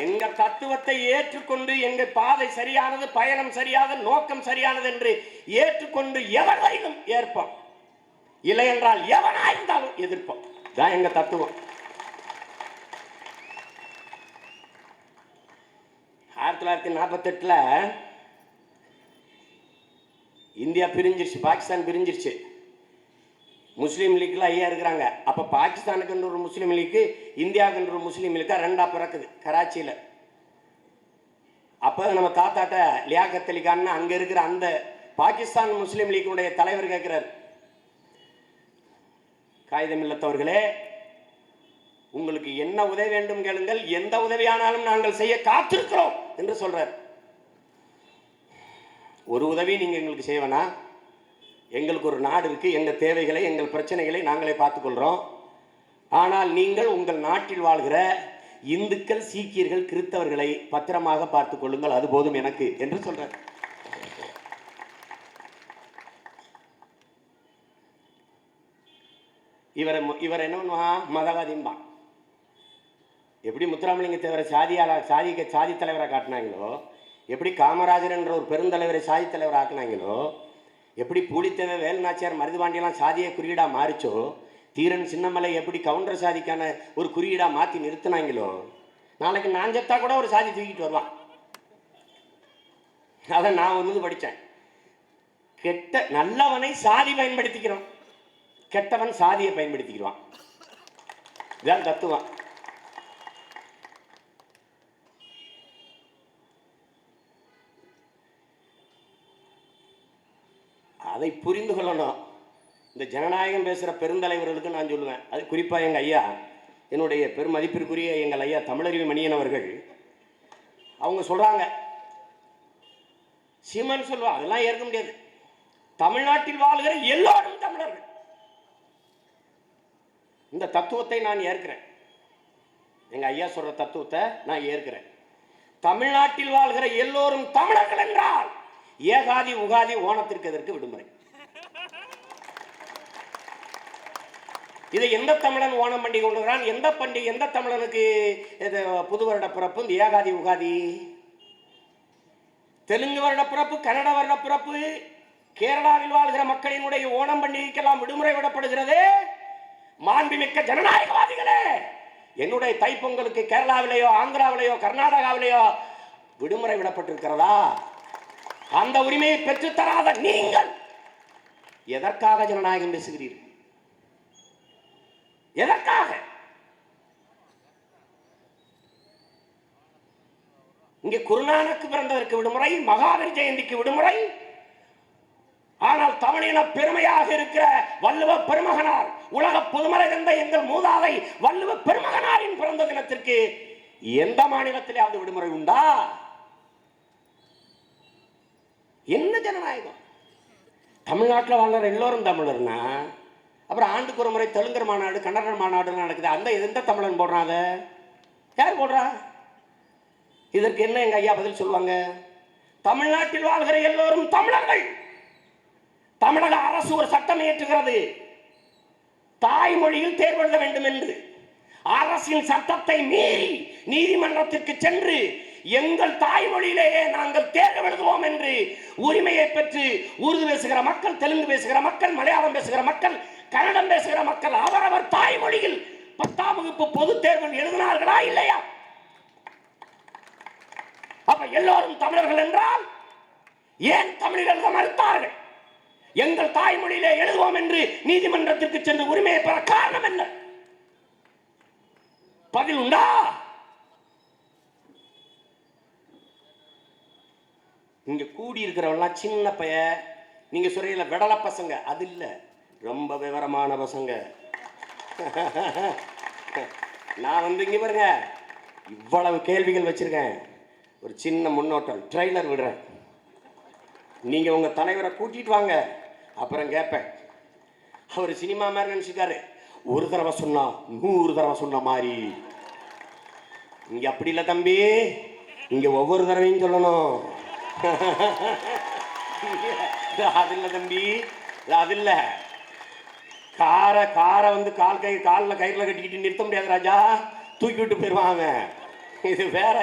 A: எங்க தத்துவத்தை ஏற்றுக்கொண்டு, எங்க பாதை சரியானது, பயணம் சரியானது, நோக்கம் சரியானது என்று ஏற்றுக்கொண்டு எவரையும் ஏற்போம், இல்லை என்றால் எவனாயிருந்தாலும் எதிர்ப்போம். தான் எங்க தத்துவம். 1948 இந்தியா பிரிஞ்சிருச்சு, பாகிஸ்தான் பிரிஞ்சிருச்சு. முஸ்லீம் லீக்ல ஐயா இருக்கிறாங்க. அப்ப பாகிஸ்தானுக்கு ஒரு முஸ்லீம் லீக்கு, இந்தியாவுக்கு ஒரு முஸ்லீம் லீக்கா ரெண்டா பிறக்குது கராச்சியில. அப்ப நம்ம தாத்தாட்ட லியாக்கத் அலி கான் அங்க இருக்கிற அந்த பாகிஸ்தான் முஸ்லீம் லீக்குடைய தலைவர் கேட்கிறார், காகிதம் இல்லத்தவர்களே, உங்களுக்கு என்ன உதவி வேண்டும் கேளுங்கள், எந்த உதவியானாலும் நாங்கள் செய்ய காத்திருக்கிறோம் என்று சொல்றார். ஒரு உதவி நீங்க எங்களுக்கு செய்வனா? எங்களுக்கு ஒரு நாடு இருக்கு, எங்கள் தேவைகளை, எங்கள் பிரச்சனைகளை நாங்களே பார்த்துக்கொள்கிறோம். ஆனால் நீங்கள் உங்கள் நாட்டில் வாழ்கிற இந்துக்கள், சீக்கியர்கள், கிறிஸ்தவர்களை பத்திரமாக பார்த்துக் கொள்ளுங்கள், அது போதும் எனக்கு என்று சொல்றார். இவர் என்ன பண்ணுவான்? மதவாதிம்பா. எப்படி முத்துராமலிங்க தேவரை சாதி தலைவரை காட்டினாங்களோ, எப்படி காமராஜர் என்ற ஒரு பெருந்தலைவரை சாதி தலைவர் ஆக்கினாங்களோ, எப்படி பூலித்தேவ, வேலுநாச்சியார், மருதுபாண்டியெல்லாம் சாதியை குறியீடா மாறிச்சோ, தீரன் சின்னமலை எப்படி கவுண்டர் சாதிக்கான ஒரு குறியீடா மாற்றி நிறுத்தினாங்களோ, நாளைக்கு நான் செத்தா கூட ஒரு சாதி தூக்கிட்டு வருவான். அதை நான் ஒன்று படித்தேன். நல்லவனை சாதி பயன்படுத்திக்கிறோம், கெட்டவன் சாதியை பயன்படுத்திக்கிறான். இதான் தத்துவம். அதை புரிந்து கொள்ளணும். இந்த ஜனநாயகம் பேசுகிற பெருந்தலைவர்களுக்கு நான் சொல்லுவேன், அது குறிப்பாக எங்கள் ஐயா, என்னுடைய பெருமதிப்பிற்குரிய எங்கள் ஐயா தமிழறிவு மணியன் அவர்கள், அவங்க சொல்கிறாங்க, சீமான் சொல்லுவா, அதெல்லாம் ஏற்க முடியாது, தமிழ்நாட்டில் வாழ்கிற எல்லோரும் தமிழர்கள். இந்த தத்துவத்தை நான் ஏற்கிறேன். எங்கள் ஐயா சொல்கிற தத்துவத்தை நான் ஏற்கிறேன். தமிழ்நாட்டில் வாழ்கிற எல்லோரும் தமிழர்கள் என்றால் ஏகாதி உகாதி ஓணத்திற்கு எதற்கு விடுமுறை? இதை எந்த தமிழன் ஓணம் பண்டிகை கொண்டுகிறான்? எந்த பண்டிகை, எந்த தமிழனுக்கு புது வருட பிறப்பு? இந்த ஏகாதி உகாதி. தெலுங்கு வருட பிறப்பு, கன்னட வருட பிறப்பு, கேரளாவில் வாழ்கிற மக்களினுடைய ஓணம் பண்டிகைக்கெல்லாம் விடுமுறை விடப்படுகிறது. மாண்புமிக்க ஜனநாயகவாதிகளே, என்னுடைய தைப்பொங்கலுக்கு கேரளாவிலேயோ, ஆந்திராவிலேயோ, கர்நாடகாவிலேயோ விடுமுறை விடப்பட்டிருக்கிறதா? அந்த உரிமையை பெற்றுத்தராத நீங்கள் எதற்காக ஜனநாயகம் பேசுகிறீர்கள்? எதற்காக? இங்கே குருநானக்கு பிறந்ததற்கு விடுமுறை, மகாவீர் ஜெயந்திக்கு விடுமுறை. ஆனால் தமிழின பெருமையாக இருக்கிற வள்ளுவ பெருமகனார், உலக பொதுமறை தந்த எங்கள் மூதாதை வள்ளுவ பெருமகனாரின் பிறந்த தினத்திற்கு எந்த மாநிலத்திலாவது விடுமுறை உண்டா? என்ன ஜனநாயகம்? தமிழ்நாட்டில் வாழ்ற எல்லோரும் தமிழர்னா அப்புறம் ஆண்டுக்கு ஒரு முறை தெலுங்கர் மாநாடு, கன்னடர் மாநாடுலாம் நடக்குது. அந்த எந்த தமிழன் போடுறாங்க? யார் போடுறா? இதற்கு என்ன எங்க ஐயா பதில் சொல்லுவாங்க? தமிழ்நாட்டில் வாழ்கிற எல்லோரும் தமிழர்கள். தமிழக அரசு ஒரு சட்டம் இயற்றுகிறது, தாய்மொழியில் தேர்வு எழுத வேண்டும் என்று. அரசின் சட்டத்தை மீறி நீதிமன்றத்திற்கு சென்று எங்கள் தாய்மொழியிலேயே நாங்கள் தேர்வு எழுதுவோம் என்று உரிமையை பெற்று உருது பேசுகிற மக்கள், தெலுங்கு பேசுகிற மக்கள், மலையாளம் பேசுகிற மக்கள், கன்னடம் பேசுகிற மக்கள் அவரவர் தாய்மொழியில் 10ஆம் வகுப்பு பொது தேர்வு எழுதினார்களா இல்லையா? அப்ப எல்லோரும் தமிழர்கள் என்றால் ஏன் தமிழில் எழுத மறுத்தார்கள்? எங்கள் தாய்மொழியிலே எழுதுவோம் என்று நீதிமன்றத்திற்கு சென்று உரிமையை பெற காரணம் என்ன? பதில் உண்டா? இங்க கூடி இருக்கிறவெல்லாம் சின்ன பைய, நீங்க சொல்றீங்கள விடல பசங்க, அது இல்ல, ரொம்ப விவரமான பசங்க. நான் வந்து இங்க பாருங்க, இவ்வளவு கேள்விகள் வச்சிருக்கேன். ஒரு சின்ன முன்னோட்டம் ட்ரெய்லர் விடுறேன். நீங்க உங்க தலைவரை கூட்டிட்டு வாங்க, அப்புறம் கேட்பேன். அவர் சினிமா மாதிரி நினைச்சுக்காரு, ஒரு தடவை சொன்னா 100 தடவை சொன்ன மாதிரி. இங்க அப்படி இல்லை தம்பி, இங்க ஒவ்வொரு தடவையும் சொல்லணும். அது இல்லை தம்பி, அது இல்லை. காரை வந்து காலில் கயிறுல கட்டிக்கிட்டு நிறுத்த முடியாது ராஜா, தூக்கி விட்டு போயிடுவாங்க. இது வேற,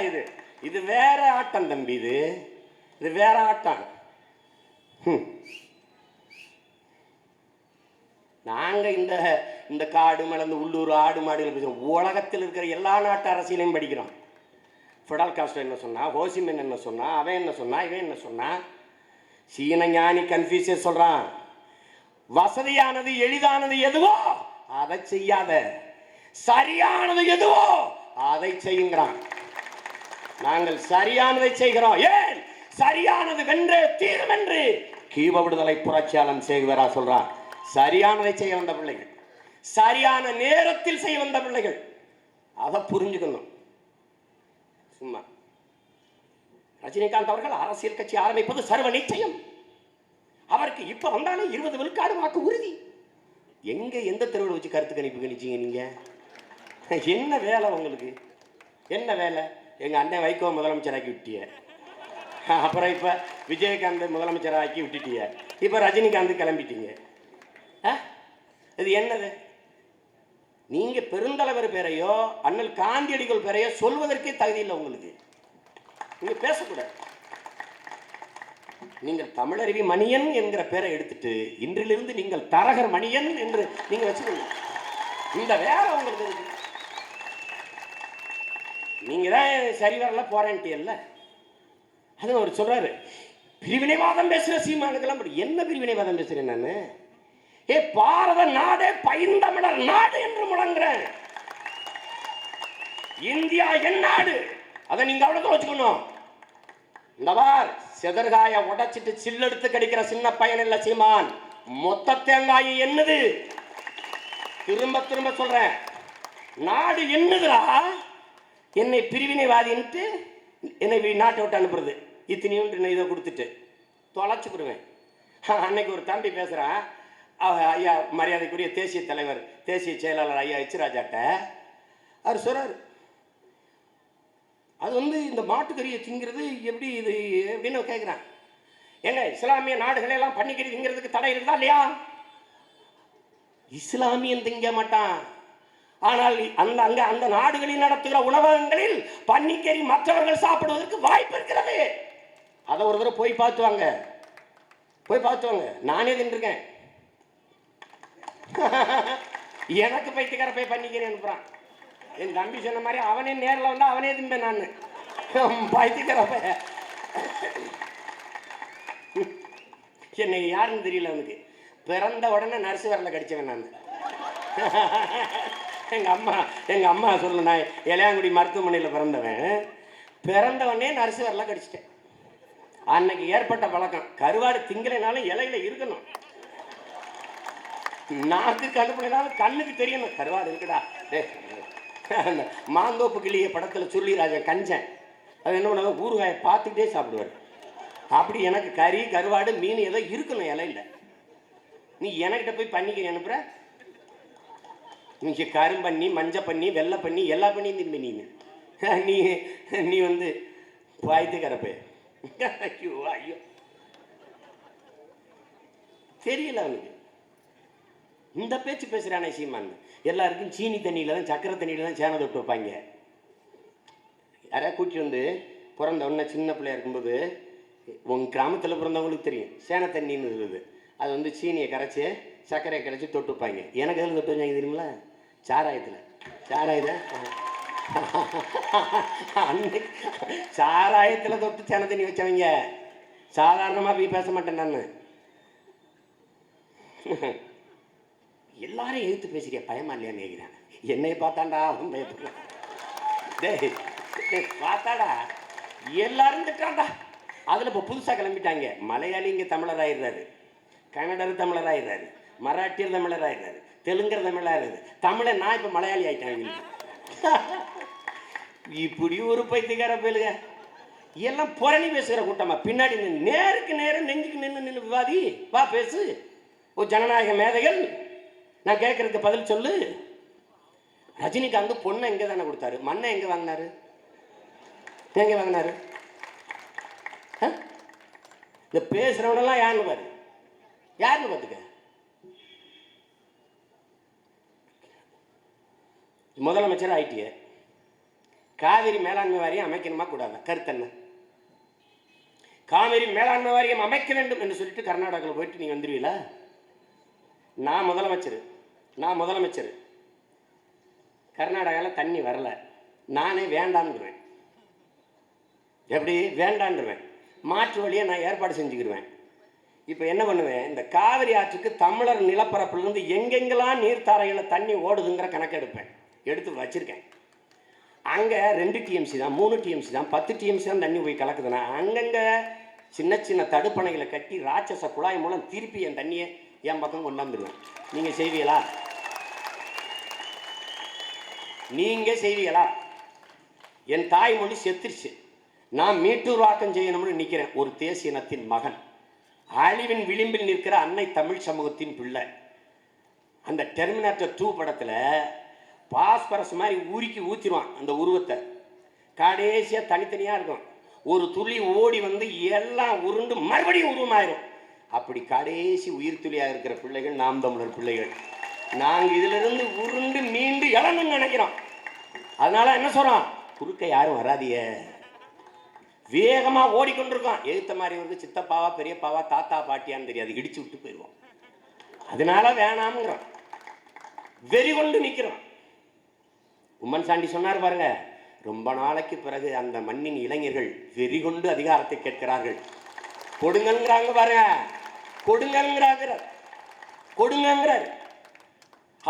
A: இது வேற ஆட்டம் தம்பி, இது வேற ஆட்டம். நாங்க இந்த காடு மலர்ந்து உள்ளூர் ஆடு மாடுகள் பேசுறோம். உலகத்தில் இருக்கிற எல்லா நாட்டு அரசியலையும் படிக்கிறோம். ஃபிடல் காஸ்ட்ரோ என்ன சொன்னா, ஹோசிமின் என்ன சொன்னா, அவன் என்ன சொன்னா, இவன் என்ன சொன்னா. சீன ஞானி கன்ஃபியூசியஸ் சொல்றான், வசதியானது எளிதானது எதுவோ அதை செய்யாத, சரியானது எதுவோ அதை செய்யுங்கிறான். நாங்கள் சரியானதை செய்கிறோம். ஏன்? சரியானது வென்றே தீரும் என்று கீவ விடுதலை புரட்சியாளன் சேகுவரா சொல்றான். சரியானதை செய்ய வந்த பிள்ளைகள், சரியான நேரத்தில் செய்ய வந்த பிள்ளைகள், அதை புரிஞ்சுக்கணும். சும்மா ரஜினிகாந்த் அவர்கள் அரசியல் கட்சி ஆரம்பிப்பது சர்வ நிச்சயம். அவருக்கு இப்ப வந்தாலே 20 விழுக்காடு வாக்கு உறுதி. எங்க எந்த தெருவில் வச்சு கருத்து கணிப்பு கணிச்சீங்க நீங்க? என்ன வேலை உங்களுக்கு? என்ன வேலை? எங்க அண்ணன் வைகோ முதலமைச்சராக்கி விட்டிய, அப்புறம் இப்ப விஜயகாந்த் முதலமைச்சராக்கி விட்டுட்டிய, இப்ப ரஜினிகாந்த் கிளம்பிட்டீங்க. இது என்னது? நீங்க பெருந்தலைவர் பேரையோ அண்ணல் காந்தியடிகள் பேரையோ சொல்வதற்கே தகுதி இல்லை உங்களுக்கு. நீங்க பேசக்கூடாது. நீங்கள் தமிழருவி மணியன் என்கிற பேரை எடுத்துட்டு இன்றிலிருந்து நீங்கள் தரகர் மணியன் என்று நீங்க வச்சுக்கோங்க. இந்த வேற உங்களுக்கு இருக்கு. நீங்க தான் சரி வரல போறேன்ட்டியல்ல. அது அவர் சொல்றாரு, பிரிவினைவாதம் பேசுற சீமானுக்கெல்லாம் என்ன பிரிவினைவாதம் பேசுறேன் நானு? பாரத நாடே பைந்தமிழர் நாடு என்று முழங்குறேன். இந்தியா என் நாடு, அதை நீங்க அவ்வளவு வச்சுக்கணும். இந்த பார், செதற்காய உடைச்சிட்டு சில்லெடுத்து கடிக்கிற சின்ன பையன் இல்ல சீமான், மொத்த தேங்காய் என்னது? திரும்ப திரும்ப சொல்றேன், நாடு என்னதுடா? என்னை பிரிவினைவாதின்ட்டு என்னை நாட்டை விட்டு அனுப்புறது, இத்தனையும் இதை கொடுத்துட்டு தொலைச்சுக்குருவேன். அன்னைக்கு ஒரு தம்பி பேசுறான், ஐயா மரியாதைக்குரிய தேசிய தலைவர், தேசிய செயலாளர் ஐயா எச் ராஜாட்ட அவர் சொல்றாரு, அது வந்து இந்த மாட்டுக்கறியை திங்கிறது எப்படி இது அப்படின்னு கேட்குறான். ஏங்க இஸ்லாமிய நாடுகளெல்லாம் பன்னிக்கறி திங்கிறதுக்கு தடை இருந்தா இல்லையா? இஸ்லாமியன் திங்க மாட்டான். ஆனால் அந்த நாடுகளில் நடத்துகிற உணவகங்களில் பன்னிக்கறி மற்றவர்கள் சாப்பிடுவதற்கு வாய்ப்பு இருக்கிறது. அதை ஒரு தடவை போய் பார்த்துவாங்க, போய் பார்த்துவாங்க. நானே தின்றுருக்கேன். எனக்கு பைத்தியக்கார போய் பண்ணிக்கிறேன் அனுப்புறான். என் தம்பி சொன்ன மாதிரி அவனே நேரில் வந்தா அவனே திம்பேன் நான். பைத்தியக்கார பைய என்னை யாருன்னு தெரியல அவனுக்கு. பிறந்த உடனே நர்சு வரல கடிச்சவன் நான். எங்க அம்மா சொல்ல, நான் இளையாங்குடி மருத்துவமனையில் பிறந்தவன். பிறந்தவனே நர்சு வரல கடிச்சிட்டேன். அன்னைக்கு ஏற்பட்ட பழக்கம், கருவாடு திங்கலைனாலும் இலையில இருக்கணும், நாக்கு அனுப்பினாலும் கண்ணுக்கு தெரியணும் கருவாடு இருக்குடா. மாந்தோப்பு கிளிய படத்தில் சொல்லிராஜன் கஞ்சன் அது என்ன பண்ண, ஊறுகாயை பார்த்துக்கிட்டே சாப்பிடுவார். அப்படி எனக்கு கறி கருவாடு மீன் ஏதோ இருக்கணும் இலையில. நீ எனக்கிட்ட போய் பண்ணிக்கிறேன் அனுப்புற, நீங்க கரும்பண்ணி மஞ்சள் பண்ணி வெள்ளை பண்ணி எல்லா பண்ணியும் திம்பி நீ வந்து பாய்த்து கரப்பே. ஐயோ ஐயோ, தெரியல அவனுக்கு. இந்த பேச்சு பேசுகிறானே சீமான். எல்லாருக்கும் சீனி தண்ணியில் தான் சக்கரை தண்ணியில் தான் சேனை தொட்டு வைப்பாங்க. யாராவது கூட்டி வந்து பிறந்த உடனே சின்ன பிள்ளையா இருக்கும்போது உங்கள் கிராமத்தில் பிறந்தவங்களுக்கு தெரியும் சேனை தண்ணின்னு இருக்குது. அது வந்து சீனியை கரைச்சி சர்க்கரையை கரைச்சி தொட்டு வைப்பாங்க. எனக்கு எதில் தொட்டு வச்சாங்க தெரியுமில? சாராயத்தில். அன்னைக்கு சாராயத்தில் தொட்டு சேனை தண்ணி வச்சவங்க. சாதாரணமாக போய் பேச மாட்டேன் நான். எல்லாரும் எழுத்து பேசுறியா, பயமா இல்லையான்னு கேட்கிறேன். என்னை பார்த்தாண்டா அவன் பயப்படுறான். பார்த்தாடா எல்லாரும் திட்டான்டா. அதில் இப்போ புதுசாக கிளம்பிட்டாங்க. மலையாளி இங்கே தமிழர் ஆயிடுறாரு, கன்னடர் தமிழர் ஆயிடுறாரு, மராட்டியர் தமிழர் ஆயிடுறாரு, தெலுங்கர் தமிழாயிருது, தமிழை நான் இப்போ மலையாளி ஆயிட்டாங்க. இப்படி ஒரு பைத்தியக்கார பேலுங்க எல்லாம் புரணி பேசுகிற கூட்டமா. பின்னாடி நேருக்கு நேரம் நெஞ்சுக்கு நின்று விவாதி வா பேசு. ஓ ஜனநாயக மேதைகள், நான் கேட்கறதுக்கு பதில் சொல்லு. ரஜினிகாந்த் பொண்ணை எங்கே தானே கொடுத்தாரு, மண்ணை எங்கே வாங்கினாரு? எங்கே வாங்கினாரு? இந்த பேசுறவனெல்லாம் யாருன்னு பாரு, யாருன்னு பார்த்துக்க. முதலமைச்சர் ஆயிட்டிய, காவிரி மேலாண்மை வாரியம் அமைக்கணுமா கூடாது? கருத்து என்ன? காவிரி மேலாண்மை வாரியம் அமைக்க வேண்டும் என்று சொல்லிட்டு கர்நாடகாவில் போயிட்டு நீங்க வந்துருவீங்களா? நான் முதலமைச்சர் கர்நாடகாவில் தண்ணி வரல, நானே வேண்டான்னுருவேன். எப்படி வேண்டான்னுருவேன்? மாற்று வழியை நான் ஏற்பாடு செஞ்சுக்கிடுவேன். இப்போ என்ன பண்ணுவேன், இந்த காவிரி ஆற்றுக்கு தமிழர் நிலப்பரப்பிலிருந்து எங்கெங்கெல்லாம் நீர்த்தாரையில் தண்ணி ஓடுதுங்கிற கணக்கு எடுத்து வச்சிருக்கேன். அங்கே 2 TMC தான், 3 TMC தான், 10 TMC தான் தண்ணி போய் கலக்குதுன்னா அங்கங்கே சின்ன சின்ன தடுப்பணைகளை கட்டி ராட்சச குழாய் மூலம் திருப்பி என் தண்ணியை என் பக்கம் கொண்டாந்துருவேன். நீங்கள் செய்வீங்களா? நீங்கள் செய்வீங்களா? என் தாய்மொழி செத்துருச்சு, நான் மீட்டூர்வாக்கம் செய்யணும்னு நிற்கிறேன். ஒரு தேசிய இனத்தின் மகன், அழிவின் விளிம்பில் நிற்கிற அன்னை தமிழ் சமூகத்தின் பிள்ளை. அந்த டெர்மினேட்டர் 2 படத்தில் பாஸ்பரஸ் மாதிரி உருக்கி ஊற்றிடுவான் அந்த உருவத்தை. கடைசியாக தனித்தனியாக இருக்கும், ஒரு துளி ஓடி வந்து எல்லாம் உருண்டு மறுபடியும் உருவமாயிரும். அப்படி கடைசி உயிர் துளியாக இருக்கிற பிள்ளைகள் நாம் தமிழர் பிள்ளைகள். நாங்கள் இதிலிருந்து உருண்டு மீண்டு இழந்துன்னு நினைக்கிறோம். அதனால என்ன சொல்கிறோம், குறுக்க யாரும் வராதிய, வேகமாக ஓடிக்கொண்டிருக்கோம். எழுத்த மாதிரி வந்து சித்தப்பாவா பெரியப்பாவா தாத்தா பாட்டியான்னு தெரியாது, இடிச்சு விட்டு போயிடுவோம். அதனால வேணாம்ங்கிறோம், வெறி கொண்டு நிற்கிறோம். உம்மன் சாண்டி சொன்னார் பாருங்க, ரொம்ப நாளைக்கு பிறகு அந்த மண்ணின் இளைஞர்கள் வெறி கொண்டு அதிகாரத்தை கேட்கிறார்கள். கொடுங்கிறாங்க பாருங்க, கொடுங்கிறார்.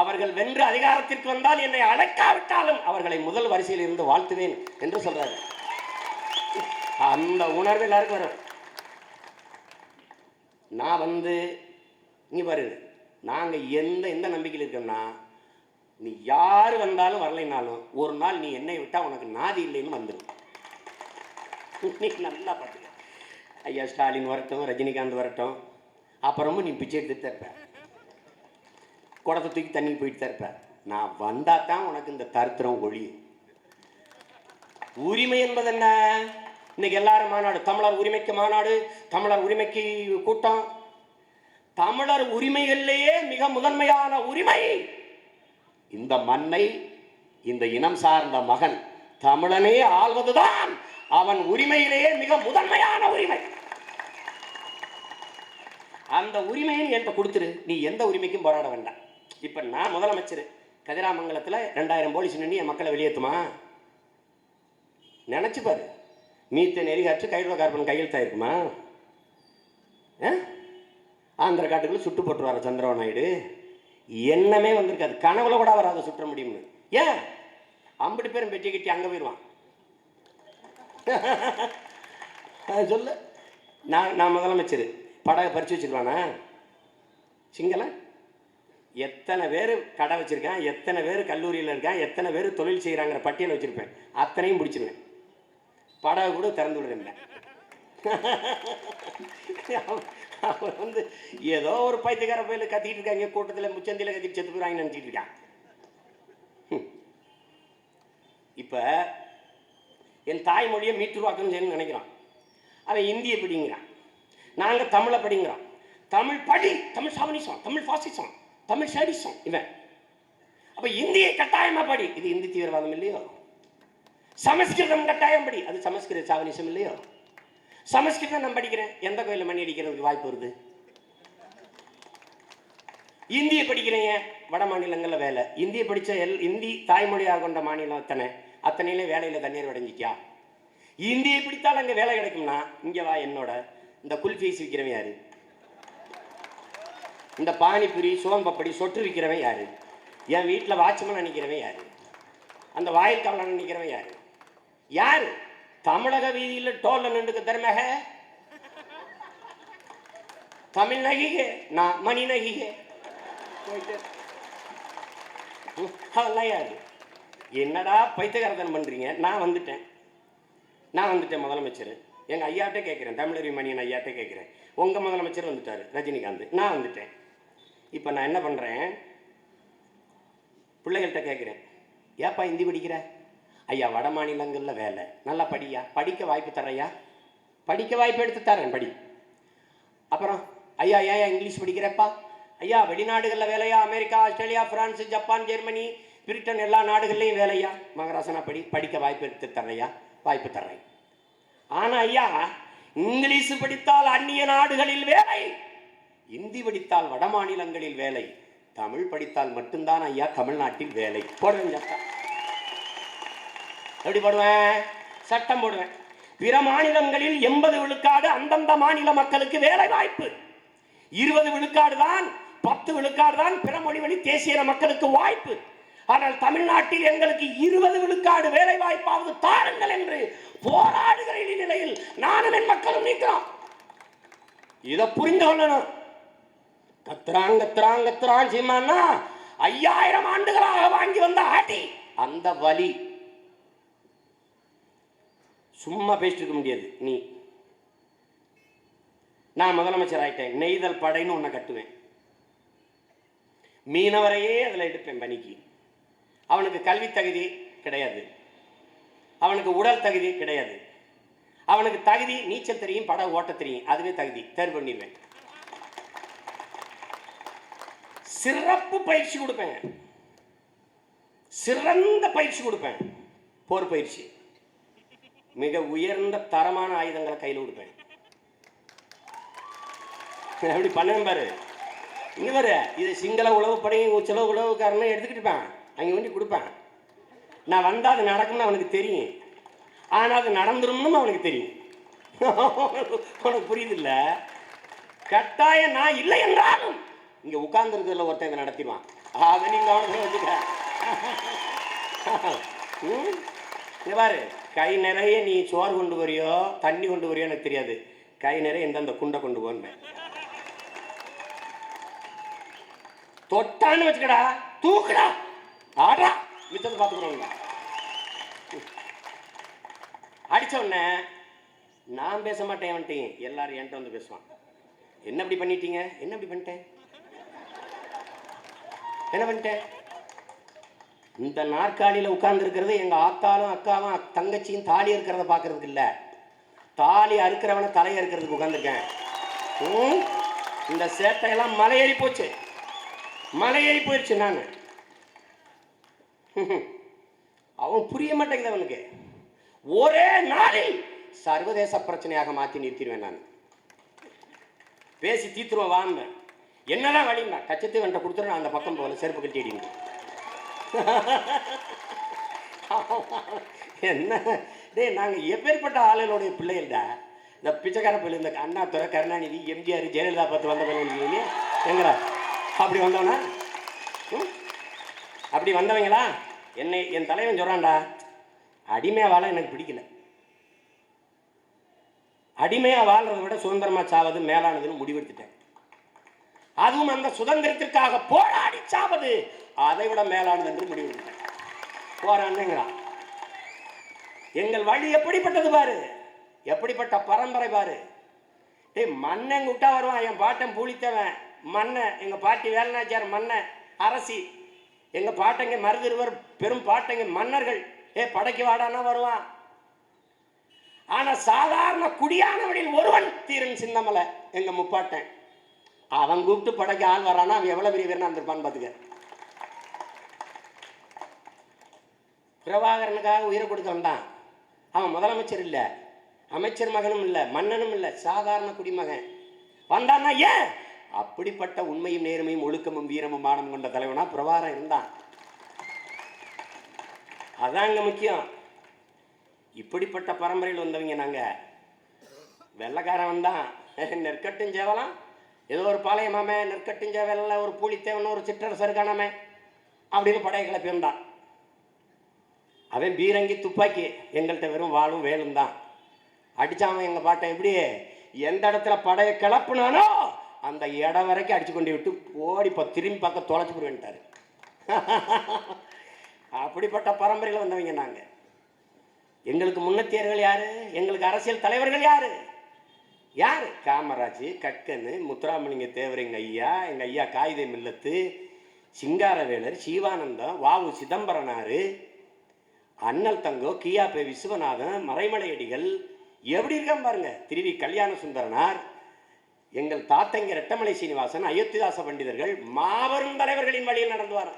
A: அவர்கள் வென்று அதிகாரத்திற்கு வந்தால் என்னை அழைக்காவிட்டாலும் அவர்களை முதல் வரிசையில் இருந்து வாழ்த்துவேன் என்று சொல்றாரு. அந்த உணர்வு எல்லாருக்கும் வரும். நான் வந்து இங்க பாரு, நாங்க எந்த நம்பிக்கையில் இருக்கோம்னா, நீ யாரு வந்தாலும் வரலைனாலும் ஒரு நாள் நீ என்னை விட்டா உனக்கு நாதி இல்லைன்னு வந்துடும். நீ நல்லா பார்த்துக்க. ஐயா ஸ்டாலின் வரட்டும், ரஜினிகாந்த் வரட்டும், அப்புறமும் நீ பிச்சை எடுத்துட்டு தான் இருப்ப, குடத்தை தூக்கி தண்ணி போயிட்டு தான் இருப்ப. நான் வந்தா தான் உனக்கு இந்த தரித்திரம் ஒழியும். உரிமை என்பது என்ன? இன்னைக்கு எல்லாரும் மாநாடு, தமிழர் உரிமைக்கு மாநாடு, தமிழர் உரிமைக்கு கூட்டம். தமிழர் உரிமைகளிலேயே மிக முதன்மையான உரிமை இந்த மண்ணை, இந்த இனம் சார்ந்த மகன் தமிழனே ஆள்வதுதான் அவன் உரிமையிலேயே மிக முதன்மையான உரிமை. அந்த உரிமையை என்கிட்ட கொடுத்துரு, நீ எந்த உரிமைக்கும் போராட வேண்டாம். இப்ப நான் முதலமைச்சர், கதிராமங்கலத்தில் 2000 போலீஸ் நின்று என் மக்களை வெளியேற்றுமா? நினைச்சு பாரு. மீத்தேன் எரிகாற்று கையில் கார்பன் கையெழுத்தாயிருக்குமா? ஆந்திர காட்டுக்குள்ள சுட்டு போட்டுருவார சந்திரபாபு நாயுடு? எண்ணமே வந்திருக்காது, கனவுல கூட வராத சுற்ற முடியும்னு. ஏன்? 50 பேரும் பெட்டி கட்டி அங்கே போயிடுவான். சொல்லு, நான் முதலமைச்சர், படகை பறிச்சு வச்சிருவானா? சிங்களம் எத்தனை பேர் கடை வச்சிருக்கான், எத்தனை பேர் கல்லூரியில் இருக்கான், எத்தனை பேர் தொழில் செய்கிறாங்கிற பட்டியலை வச்சிருப்பேன். அத்தனையும் பிடிச்சிருவேன், படகு கூட திறந்து விடுறேன். அவர் வந்து ஏதோ ஒரு பைத்தியக்கார பயில கத்திட்டு இருக்காங்க, கூட்டத்தில் முச்சந்தியில் கத்திட்டு செத்து போயிறாங்கன்னு நினச்சிட்டு இருக்கான். இப்போ என் தாய்மொழியை மீட்டுருவாக்கணும் செய்யணும்னு நினைக்கிறான். அவன் இந்தியை படிங்கிறான், நாங்கள் தமிழை படிங்கிறோம். தமிழ் படி, தமிழ் சாவனிசம், தமிழ் பாசிசம், தமிழ் சேடிசம் இவன். அப்ப இந்தியை கட்டாயமா படி, இது இந்தி தீவிரவாதம் இல்லையோ? சமஸ்கிருதம் கட்டாயம் படி, அது சமஸ்கிருத சாவனிசம் இல்லையோ? சமஸ்கிருதம் நான் படிக்கிறேன், எந்த கோயிலில் மணி அடிக்கிறதுக்கு வாய்ப்பு வருது? இந்தியை படிக்கிறீங்க, வட மாநிலங்களில் வேலை. இந்தியை படித்த இந்தி தாய்மொழியாக கொண்ட மாநிலம் அத்தனையிலே வேலையில் தண்ணீர் அடைஞ்சிக்கா? இந்தியை பிடித்தால் அங்கே வேலை கிடைக்கும்னா இங்கே வா என்னோட. இந்த குல்ஃபீஸ் விற்கிறவன் யாரு? இந்த பானிபுரி, சோம்பப்படி, சொட்டு விற்கிறவன் யாரு? என் வீட்டில் வாட்ச்மேன் நினைக்கிறவன் யாரு? அந்த வாயில் கவலை நினைக்கிறவன் யாரு? யாரு? தமிழக வீதியில் டோல்ல நின்றுக்கு தருமக தமிழ் நகிகே, நான் மணி நகிகே. அதெல்லாம் யாரு? என்னடா பைத்தியகாரத்தனம் பண்றீங்க? நான் வந்துட்டேன் முதலமைச்சர். எங்க ஐயாட்டே கேட்கிறேன், தமிழறி மணியன் ஐயாட்டே கேட்கிறேன். உங்க முதலமைச்சர் வந்துட்டாரு ரஜினிகாந்த், நான் வந்துட்டேன். இப்ப நான் என்ன பண்றேன், பிள்ளைகள்கிட்ட கேட்கிறேன், ஏப்பா ஹிந்தி படிக்கிற? ஐயா வட மாநிலங்களில் வேலை, நல்லா படியா, படிக்க வாய்ப்பு தரையா? படிக்க வாய்ப்பு எடுத்து தரேன், படி. அப்புறம் ஐயா ஏன் இங்கிலீஷ் படிக்கிறப்பா? ஐயா வெளிநாடுகளில் வேலையா, America, Australia, France, Japan, Germany, Britain எல்லா நாடுகள்லையும் வேலையா? மகராசனா படி, படிக்க வாய்ப்பு எடுத்து தரையா? வாய்ப்பு தர்றேன். ஆனா ஐயா இங்கிலீஷ் படித்தால் அந்நிய நாடுகளில் வேலை, இந்தி படித்தால் வட மாநிலங்களில் வேலை, தமிழ் படித்தால் மட்டும்தான் ஐயா தமிழ்நாட்டில் வேலை. போடுவேன் சட்டம். எப்படி போடுவேன்? சட்டம் போடுவேன். பிற மாநிலங்களில் 80 விழுக்காடு அந்தந்த மாநில மக்களுக்கு வேலை வாய்ப்பு, 20 விழுக்காடு தான், 10 விழுக்காடு தான் பிற மொழி வழி தேசிய மக்களுக்கு வாய்ப்பு. ஆனால் தமிழ்நாட்டில் எங்களுக்கு 20 விழுக்காடு வேலை வாய்ப்பாவது தாருங்கள் என்று போராடுகிற நிலையில் நானும் என் மக்களும் நிற்கிறோம். இதை புரிந்து கொள்ளணும். கத்துறான் சீமானா 5000 ஆண்டுகளாக வாங்கி வந்த ஆட்டி, அந்த வலி சும்மா பேசிட்டு இருக்க முடியாது. நான் முதலமைச்சர் ஆயிட்டேன், நெய்தல் படைன்னு ஒன்றை கட்டுவேன், மீனவரையே அதில் எடுப்பேன் பணிக்கு. அவனுக்கு கல்வி தகுதி கிடையாது, அவனுக்கு உடல் தகுதி கிடையாது, அவனுக்கு தகுதி நீச்சல் தெரியும், படம் ஓட்ட தெரியும், அதுவே தகுதி, தேர்வு பண்ணிடுவேன். சிறப்பு பயிற்சி கொடுப்பேன், சிறந்த பயிற்சி கொடுப்பேன், போர் பயிற்சி, மிக உயர்ந்த தரமான ஆயுதங்களை கையில் கொடுப்பேன். எப்படி பண்ணேன் பாரு. இங்க பாரு, இது சிங்கள உளவுப்படையும் சில உளவுக்காரனை எடுத்துக்கிட்டுப்பேன், அங்கே வேண்டி கொடுப்பேன். நான் வந்தால் அது நடக்கும்னு அவனுக்கு தெரியும், ஆனால் அது நடந்துரும்னு அவனுக்கு தெரியும். உனக்கு புரியுது இல்ல? கட்டாயம் நான் இல்லை என்றாலும் இங்க உட்கார்ந்து இருக்கிறதுல ஒருத்தன் இதை நடத்திடுவான். அதை நீங்க கவனத்தில் வச்சுக்க. பாரு, கை நிறைய நீ சோறு கொண்டு வரியோ தண்ணி கொண்டு வரியோ எனக்கு தெரியாது, கை நிறைய எந்தெந்த குண்டை கொண்டு போன்பேன். தொட்டான்னு வச்சுக்கடா, தூக்குடா, ஆடா, மிச்சத்தை பார்த்துக்கிறோம். அடிச்ச உடனே நான் பேச மாட்டேன், வந்துட்டேன் எல்லாரும் என்கிட்ட வந்து பேசுவான். என்ன இப்படி பண்ணிட்டீங்க? என்ன இப்படி பண்ணிட்டேன்? என்ன பண்ணிட்டேன்? இந்த நாற்காலியில் உட்கார்ந்து இருக்கிறது எங்க ஆத்தாலும் அக்காவும் தங்கச்சியும் தாலி இருக்கிறத பார்க்கறதுக்கு இல்லை, தாலி அறுக்கிறவனை தலையை இருக்கிறதுக்கு உட்காந்துருக்கேன். இந்த சேட்டையெல்லாம் மலையேறி போச்சு, மலையேறி போயிடுச்சு. நான் அவன் புரிய மாட்டேங்குது அவனுக்கு. ஒரே நாளில் சர்வதேச பிரச்சனையாக மாற்றி நிறுத்திடுவேன். நான் பேசி தீத்துருவேன். வாங்க என்னதான் வழிங்க, கச்சத்தை வண்ட கொடுத்துரு, நான் அந்த பக்கம் போகல, செருப்பு கட்டிடுங்க. என்ன டே, நாங்கள் எப்பேற்பட்ட ஆளுகளுடைய பிள்ளைகள்டா. இந்த பிச்சைக்கார பிள்ளை, இந்த அண்ணாதுரை, கருணாநிதி, எம்ஜிஆர், ஜெயலலிதா பார்த்து வந்த பிள்ளை எங்களா? அப்படி வந்தவனா? அப்படி வந்தவங்களா? என்னை என் தலைவன் சொல்றான்டா, அடிமையா வாழ எனக்கு பிடிக்கல, அடிமையா வாழ்றதை விட சுதந்திரமா சாவது மேலானதுன்னு முடிவெடுத்துட்டேன். அதுவும் அந்த சுதந்திரத்திற்காக போராடி சாவது அதை விட மேலானது என்று முடிவெடுத்துட்டேன். போராடுங்கிறான். எங்கள் வழி எப்படிப்பட்டது பாரு, எப்படிப்பட்ட பரம்பரை பாரு. ஏய், மன்னன் விட்டா வருவான். என் பாட்டன் பூலித்தவன் மன்னன், எங்க பாட்டி வேலநாச்சியார் மன்னன் அரசி, எங்க பாட்டங்க மருதிருவர் பெரும் பாட்டங்க மன்னர்கள். படைக்கு வாடானா வருவான். ஆனா சாதாரண குடியானவனில் ஒருவன் தீரன் சின்னமலை, எங்க முப்பாட்டன் அவன் கூப்பிட்டு படைக்க ஆள் வரானா அவன் எவ்வளவு பெரிய வீரனா இருந்திருப்பான்னு பாத்துக்க. பிரபாகரனுக்காக உயிரை கொடுக்க வந்தான். அவன் முதலமைச்சர் இல்லை, அமைச்சர் மகனும் இல்லை, மன்னனும் இல்லை, சாதாரண குடிமகன் வந்தான்னா ஏன்? அப்படிப்பட்ட உண்மையும் நேர்மையும் ஒழுக்கமும் வீரமும் மானம் கொண்ட தலைவனா பிரபாகரன் இருந்தான். அதாங்க முக்கியம். இப்படிப்பட்ட பரம்பரையில் வந்தவங்க நாங்க. வெள்ளக்காரன் வந்தான், நெற்கட்டும் சேவலாம், ஏதோ ஒரு பாளையமாமே நெற்கட்டும் சேவல ஒரு பூலித்தேவன் ஒரு சிற்றரசர் காணாம அப்படின்னு படையை கிளப்பி வந்தான். அவன் பீரங்கி துப்பாக்கி, எங்கள்கிட்ட வெறும் வாழும் வேலும் தான். அடிச்சாம எங்க பாட்டேன் எப்படி எந்த இடத்துல படையை கிளப்புனானோ அந்த இடம் வரைக்கும் அடிச்சு கொண்டு விட்டு ஓடி இப்போ திரும்பி பார்க்க தொலைச்சு போடுவேன்ட்டாரு. அப்படிப்பட்ட பரம்பரையில் வந்தவங்க நாங்க. எங்களுக்கு முன்னத்தியர்கள் யாரு? எங்களுக்கு அரசியல் தலைவர்கள் யாரு? யாரு? காமராஜ், கக்கனு, முத்துராமலிங்க தேவர், எங்க ஐயா காகித மில்லத்து, சிங்காரவேலர், சிவானந்தம், வாவு சிதம்பரனாரு, அண்ணல் தங்கோ, கியாபே விஸ்வநாதன், மறைமலையடிகள், எப்படி இருக்கான் பாருங்க. திருவி கல்யாண சுந்தரனார், எங்கள் தாத்தங்க ரெட்டமலை சீனிவாசன், அயோத்திதாச பண்டிதர்கள், மாபெரும் தலைவர்களின் வழியில் நடந்து வர.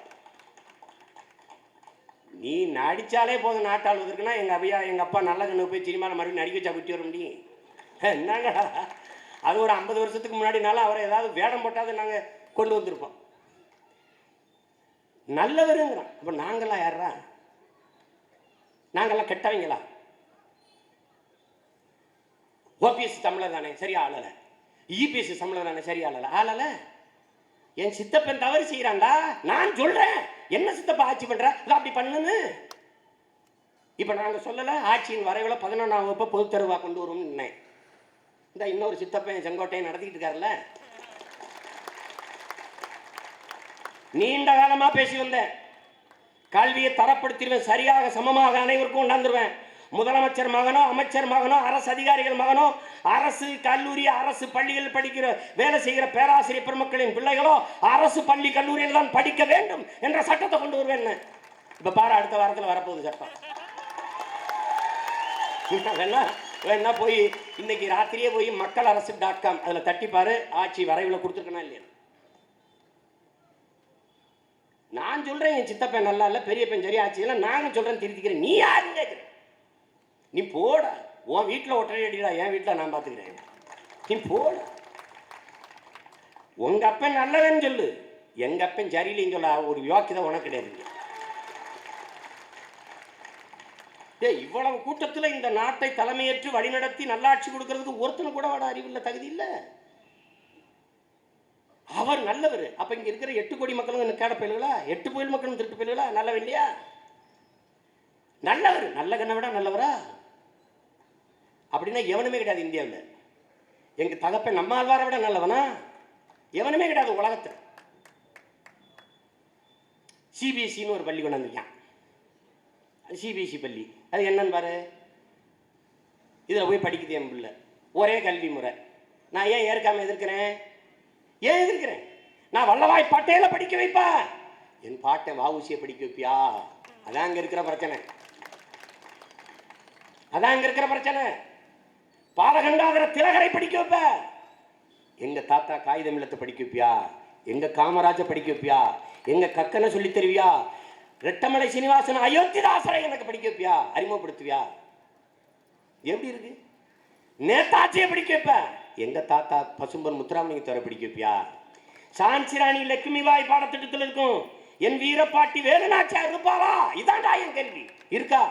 A: நீ நடிச்சாலே போதும் நாட்டாளுவதற்குன்னா எங்க அப்பா நல்ல கண்ணு போய் சினிமாவில் மறுபடியும் நடிக்க வச்சா குட்டி வர முடியும். என்னங்கடா அது ஒரு 50 வருஷத்துக்கு முன்னாடினாலும் அவரை ஏதாவது வேடம் போட்டாவது நாங்கள் கொண்டு வந்திருப்போம். நல்லவருங்கிறான். அப்போ நாங்களாம் யாரா? நாங்கள்லாம் கெட்டவங்களா? ஓபிஎஸ் தமிழர் தானே சரியா ஆளலை, இபிஎஸ் தமிழர் தானே சரியா ஆளலை. என் சித்தப்பன் தவறு செய்யறான்டா, நான் சொல்றேன். என்ன சித்தப்பா ஆட்சி பண்ற அப்படி பண்ணுன்னு. இப்ப நாங்க சொல்லல, ஆட்சியின் வரைவில் 11ஆம் வகுப்பு பொதுத்தருவா கொண்டு வரும். இந்த இன்னொரு சித்தப்பன் செங்கோட்டையை நடத்திக்கிட்டு இருக்காருல்ல, நீண்ட காலமா பேசி வந்தேன். கல்வியை தரப்படுத்திடுவேன், சரியாக சமமாக அனைவருக்கும் கொண்டாந்துருவேன். முதலமைச்சர் மகனோ, அமைச்சர் மகனோ, அரசு அதிகாரிகள் மகனோ, அரசு கல்லூரி, அரசு பள்ளிகள் படிக்கிற வேலை செய்கிற பேராசிரியர் பெருமக்களின் பிள்ளைகளோ அரசு பள்ளி கல்லூரியில் தான் படிக்க வேண்டும் என்ற சட்டத்தை கொண்டு வருவேன். இப்ப பாரு, அடுத்த வாரத்தில் வரப்போகுது சட்டம். வேணா போய் இன்னைக்கு ராத்திரியே போய் மக்கள் அரசு.com அதுல தட்டிப்பாரு, ஆட்சி வரைவில் கொடுத்துருக்கனா இல்லையா. நான் சொல்றேன் என் சித்தப்பன் நல்லா இல்ல, பெரிய பெண் சரி ஆட்சி இல்லை, நானும் சொல்றேன் திருத்திக்கிறேன். நீ யாருன்னு கேட்கிறேன்? நீ போட, உன் வீட்டில் ஒற்றை அடிடா, என் வீட்டில் நான் பார்த்துக்கிறேன். நீ போட. உங்க அப்பன் நல்லவன்னு சொல்லு, எங்க அப்பன் சரியில்லைன்னு சொல்ல ஒரு யோக்கியதை உனக்கு கிடையாது. இவ்வளவு கூட்டத்தில் இந்த நாட்டை தலைமையேற்று வழிநடத்தி நல்லாட்சி கொடுக்கறதுக்கு ஒருத்தனை கூட வட அறிவில்லை, தகுதி இல்லை. அவர் நல்லவர். அப்ப இங்க இருக்கிற 8 கோடி மக்களும் கேட போயிடுங்களா? 8 கோயில் மக்களும் திருட்டு போயிடுங்களா? நல்லவன் இல்லையா? நல்லவர். நல்ல கண்ணை விட நல்லவரா? அப்படின்னா எவனுமே கிடையாது இந்தியாவில். எங்க தகப்பன் நம்மாழ்வாரை விட நல்லவனா? எவனுமே கிடையாது உலகத்தில். சிபிஎஸ்சின்னு ஒரு பள்ளி கொண்டாந்துருக்கான். சிபிஎஸ்சி பள்ளி அது என்னன்னு பாரு. இதில் போய் படிக்குது என் பிள்ளை. ஒரே கல்வி முறை. நான் ஏன் ஏற்காம எதிர்க்கிறேன்? ஏன் எதிர்க்கிறேன்? நான் வல்லபாய் பட்டேலை படிக்க வைப்பா, என் பாட்டை வஉசியை படிக்க வைப்பியா? அதான் அங்க இருக்கிற பிரச்சனை. அதான் அங்க இருக்கிற பிரச்சனை. பாலகங்காதர திலகரை படிக்க வைப்ப, எங்க தாத்தா காகிதம் இல்லத்தை படிக்க வைப்பியா? எங்க காமராஜ படிக்க வைப்பியா? எங்க கக்கனை சொல்லி தருவியா? ரெட்டமலை சீனிவாசன், அயோத்திதாசரை எனக்கு படிக்க வைப்பியா? அறிமுகப்படுத்துவியா? எப்படி இருக்கு? நேதாஜியை படிக்க வைப்ப, எங்க தாத்தா பசும்பன் முத்துராமலிங்க தேவரை படிக்க வைப்பியா? சாஞ்சிராணி லட்சுமிபாய் பாடத்திட்டத்தில் இருக்கும் என் வீரப்பாட்டி வேலுநாச்சியார் இருப்பாளா? இதாண்டா என் கேள்வி. இருக்கா?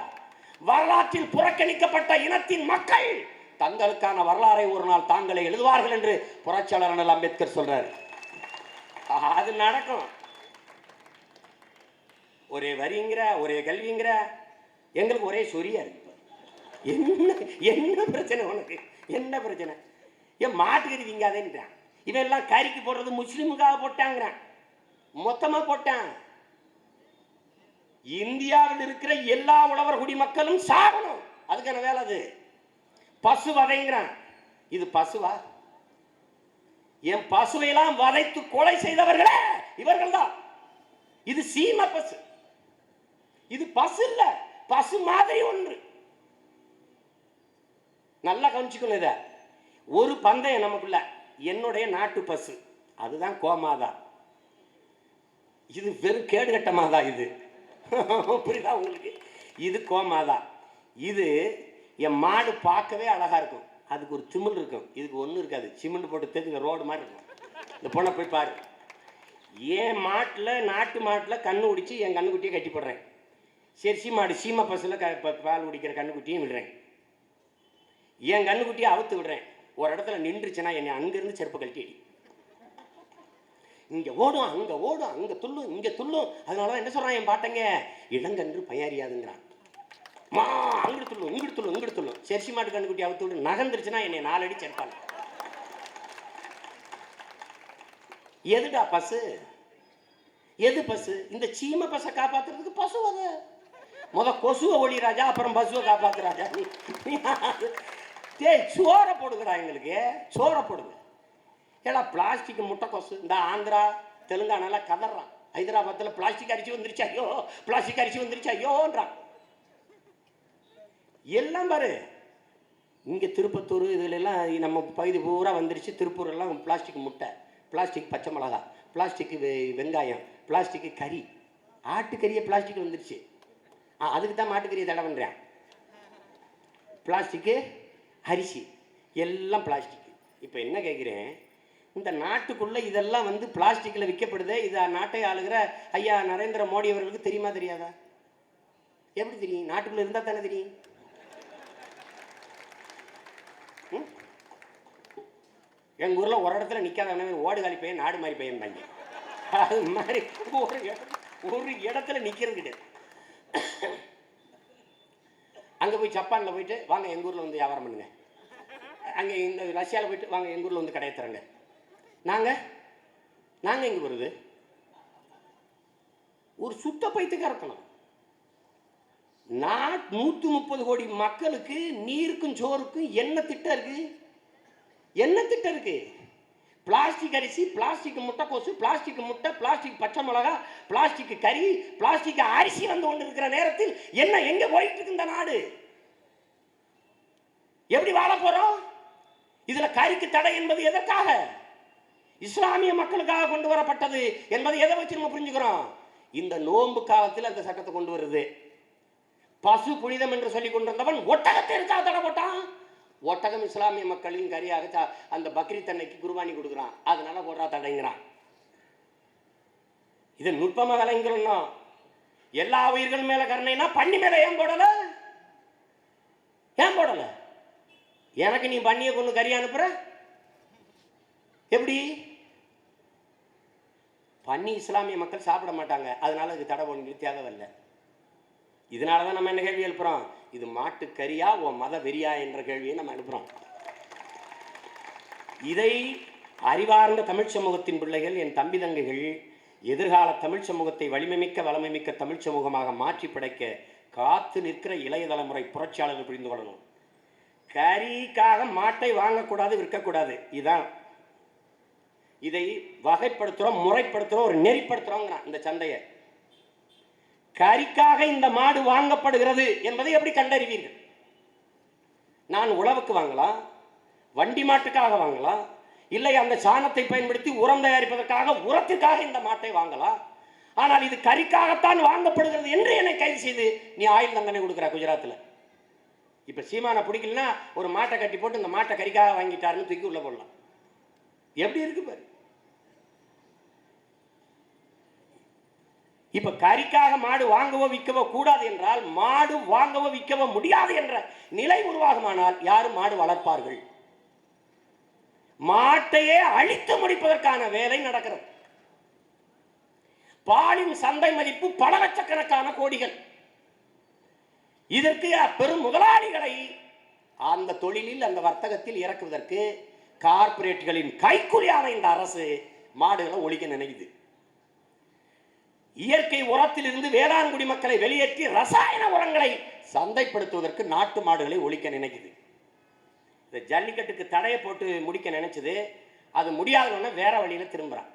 A: வரலாற்றில் புறக்கணிக்கப்பட்ட இனத்தின் மக்கள் தங்களுக்கான வரலாறை ஒரு நாள் தாங்களே எழுதுவார்கள் என்று புரட்சியாளர் அண்ணல் அம்பேத்கர் சொல்றார். அது நடக்கும். ஒரே வரிங்கிற, ஒரே கல்விங்கிற, எங்களுக்கு ஒரே சொரியா இருக்கு. என்ன என்ன பிரச்சனை உனக்கு? என்ன பிரச்சனை? ஏன் மாட்டுக்கறி திங்காதேன்றான். இவன் எல்லாம் கறிக்கு போடுறது முஸ்லிமுக்காக போட்டாங்கிறான். மொத்தமா போட்டான். இந்தியாவில் இருக்கிற எல்லா உழவர் குடிமக்களும் சாகணும், அதுக்கான வேலை அது. பசு வதைங்கிறான். இது பசுவா? என் பசுவையெல்லாம் வதைத்து கொலை செய்தவர்களே இவர்கள் தான். இது சீம பசு. இது பசு இல்ல, பசு மாதிரி ஒன்று. நல்லா கவனிச்சுக்கணும். இத ஒரு பந்தயம் நமக்குள்ள, என்னுடைய நாட்டு பசு அதுதான் கோமாதா. இது வெறும் கேடுகட்ட மாதா. இது புரியுதா உங்களுக்கு? இது கோமாதா. இது என் மாடு பார்க்கவே அழகா இருக்கும், அதுக்கு ஒரு சிமிழ் இருக்கும், இதுக்கு ஒன்றும் இருக்காது. சிமெண்ட் போட்டு தேக்கு ரோடு மாதிரி இருக்கும். இந்த பொண்ணை போய் பாரு. என் மாட்டில், நாட்டு மாட்டில் கண்ணு குடிச்சு என் கண்ணுக்குட்டியை கட்டி போடுறேன். செர்சி மாடு சீமை பஸ்ஸில் பால் குடிக்கிற கண்ணுக்குட்டியும் விடுறேன். என் கண்ணுக்குட்டியை அவுத்து விடுறேன். ஒரு இடத்துல நின்றுச்சுன்னா என்னை அங்கேருந்து செருப்பு கழட்டி அடி. இங்கே ஓடும், அங்கே ஓடும், அங்கே துள்ளும், இங்கே துள்ளும். அதனால தான் என்ன சொல்கிறான் என் பாட்டங்க, இடங்கன்று பயறியாதுங்கிறான். மா அங்கிட்டு துள்ளும், இங்கிட்டு துள்ளும், இங்கிட்டு துள்ளும். செர்சி மாட்டு கண்ணுக்குட்டி அவுத்து விட்டு நகர்ந்துருச்சுன்னா என்னை 4 அடி செருப்பாங்க. எதுடா பசு? எது பசு? இந்த சீமை பசை காப்பாத்துறதுக்கு பசு. அது முத கொசுவை ஒளி ராஜா, அப்புறம் பசுவை காப்பாத்து ராஜா. சோறை போடுங்கடா, எங்களுக்கு சோறை போடுங்க. ஏடா பிளாஸ்டிக் முட்டை கொசு இந்த ஆந்திரா தெலுங்கானால கதறான். ஹைதராபாத்தில் பிளாஸ்டிக் அரிசி வந்துருச்சு, ஐயோ பிளாஸ்டிக் அரிசி வந்துருச்சு ஐயோன்றான். எல்லாம் பாரு, இங்கே திருப்பத்தூர் இதுலெல்லாம் நம்ம பகுதி பூரா வந்துருச்சு. திருப்பூர் எல்லாம் பிளாஸ்டிக் முட்டை, பிளாஸ்டிக் பச்சை மிளகா, பிளாஸ்டிக் வெங்காயம், பிளாஸ்டிக் கறி, ஆட்டுக்கறியை பிளாஸ்டிக் வந்துருச்சு. அதுக்கு தான் மாட்டுக்கறியை தடை பண்ணுறேன். பிளாஸ்டிக்கு அரிசி எல்லாம் பிளாஸ்டிக். இப்போ என்ன கேட்குறேன், இந்த நாட்டுக்குள்ளே இதெல்லாம் வந்து பிளாஸ்டிக்கில் விற்கப்படுது. இதை நாட்டை ஆளுகிற ஐயா நரேந்திர மோடி அவர்களுக்கு தெரியுமா தெரியாதா? எப்படி தெரியும்? நாட்டுக்குள்ளே இருந்தால் தானே தெரியும். எங்கள் ஊரில் ஒரு இடத்துல நிற்காத ஓடுகாலி பையன் நாடு மாதிரி பையன் தாங்க. அது மாதிரி ஒரு இடத்துல நிற்கிறது கிடையாது. அங்கே போய் ஜப்பானில் போயிட்டு வாங்க எங்கள் ஊரில் வந்து வியாபாரம் பண்ணுங்க, அங்கே இந்த ரஷ்யாவில் போயிட்டு வாங்க எங்கள் ஊரில் வந்து கடையை தரங்க. நாங்கள் எங்கே வருது? ஒரு சுத்த பைத்துக்காக இருக்கணும். 130 கோடி மக்களுக்கு நீருக்கும் சோறுக்கும் என்ன திட்டம் இருக்கு? என்ன திட்டம் இருக்கு? பிளாஸ்டிக் அரிசி, பிளாஸ்டிக் முட்டைக்கோசு, பிளாஸ்டிக் முட்டை, பிளாஸ்டிக் பச்சை மிளகா, பிளாஸ்டிக் கறி, பிளாஸ்டிக் அரிசி வந்து கொண்டு இருக்கிற நேரத்தில் என்ன எங்க போயிட்டு இருக்கு இந்த நாடு? எப்படி வாழ போறோம்? இதுல கறிக்கு தடை என்பது எதற்காக? இஸ்லாமிய மக்களுக்காக கொண்டு வரப்பட்டது என்பதை எதை வச்சு நம்ம புரிஞ்சுக்கிறோம்? இந்த நோன்பு காலத்தில் அந்த சட்டத்தை கொண்டு வருது. பசு புனிதம் என்று சொல்லி கொண்டிருந்தவன் ஒட்டகத்தை எடுத்தா தடை போட்டான். ஒட்டகம் இஸ்லாமிய மக்களின் கரியாக அந்த பக்ரீத் அன்னைக்கு குர்பானி கொடுக்குறான், அதனால போடுறா தடைங்கிறான். இது நுட்பமா விளங்கணும். எல்லா உயிர்கள் மேல கருணைனா பண்ணி மேல ஏன் போடல? ஏன் போடல? எனக்கு நீ பண்ணிய கொண்டு கறி அனுப்புற எப்படி? பண்ணி இஸ்லாமிய மக்கள் சாப்பிட மாட்டாங்க, அதனால அதுக்கு தடை பண்ணி தேவையில்லை. இதனால தான் நம்ம என்ன கேள்வி எழுப்புறோம்? இது மாட்டு கரியா ஓ மத வெறியா என்ற கேள்வியை நம்ம எழுப்புறோம். இதை அறிவார்ந்த தமிழ் சமூகத்தின் பிள்ளைகள், என் தம்பி தங்கைகள், எதிர்கால தமிழ் சமூகத்தை வலிமைமிக்க வளமைமிக்க தமிழ் சமூகமாக மாற்றி படைக்க காத்து நிற்கிற இளைய தலைமுறை புரட்சியாளர்கள் புரிந்து கொள்ளணும். கரிக்காக மாட்டை வாங்கக்கூடாது, விற்கக்கூடாது. இதுதான் இதை வகைப்படுத்துறோம், முறைப்படுத்துறோம், ஒரு நெறிப்படுத்துறோங்கிறான் இந்த சந்தையை. கறிக்காக இந்த மாடு வாங்கப்படுகிறது என்பதை எப்படி கண்டறிவீர்கள்? நான் உழவுக்கு வாங்கலாம், வண்டி மாட்டுக்காக வாங்கலாம், இல்லை அந்த சாணத்தை பயன்படுத்தி உரம் தயாரிப்பதற்காக உரத்திற்காக இந்த மாட்டை வாங்கலாம். ஆனால் இது கறிக்காகத்தான் வாங்கப்படுகிறது என்று என்னை கைது செய்து நீ ஆயுள் தண்டனை கொடுக்குற குஜராத்தில். இப்போ சீமானை பிடிக்கலன்னா ஒரு மாட்டை கட்டி போட்டு இந்த மாட்டை கறிக்காக வாங்கிட்டாருன்னு தூக்கி உள்ள போடலாம். எப்படி இருக்கு பாரு. இப்ப கறிக்காக மாடு வாங்கவோ விற்கவோ கூடாது என்றால், மாடு வாங்கவோ விற்கவோ முடியாது என்ற நிலை உருவாகுமானால் யாரும் மாடு வளர்ப்பார்கள்? மாட்டையே அழித்து முடிப்பதற்கான வேலை நடக்கிறது. பாலின் சந்தை மதிப்பு பல லட்சக்கணக்கான கோடிகள். இதற்கு பெரும் முதலாளிகளை அந்த தொழிலில், அந்த வர்த்தகத்தில் இறக்குவதற்கு கார்பரேட்டுகளின் கைக்கூலியான இந்த அரசு மாடுகளை ஒழிக்க நினைக்குது. இயற்கை உரத்தில் இருந்து வேளாண்குடி மக்களை வெளியேற்றி ரசாயன உரங்களை சந்தைப்படுத்துவதற்கு நாட்டு மாடுகளை ஒழிக்க நினைக்குது. இந்த ஜல்லிக்கட்டுக்கு தடையை போட்டு முடிக்க நினைச்சது, அது முடியாதவன வேற வழியில திரும்புறான்.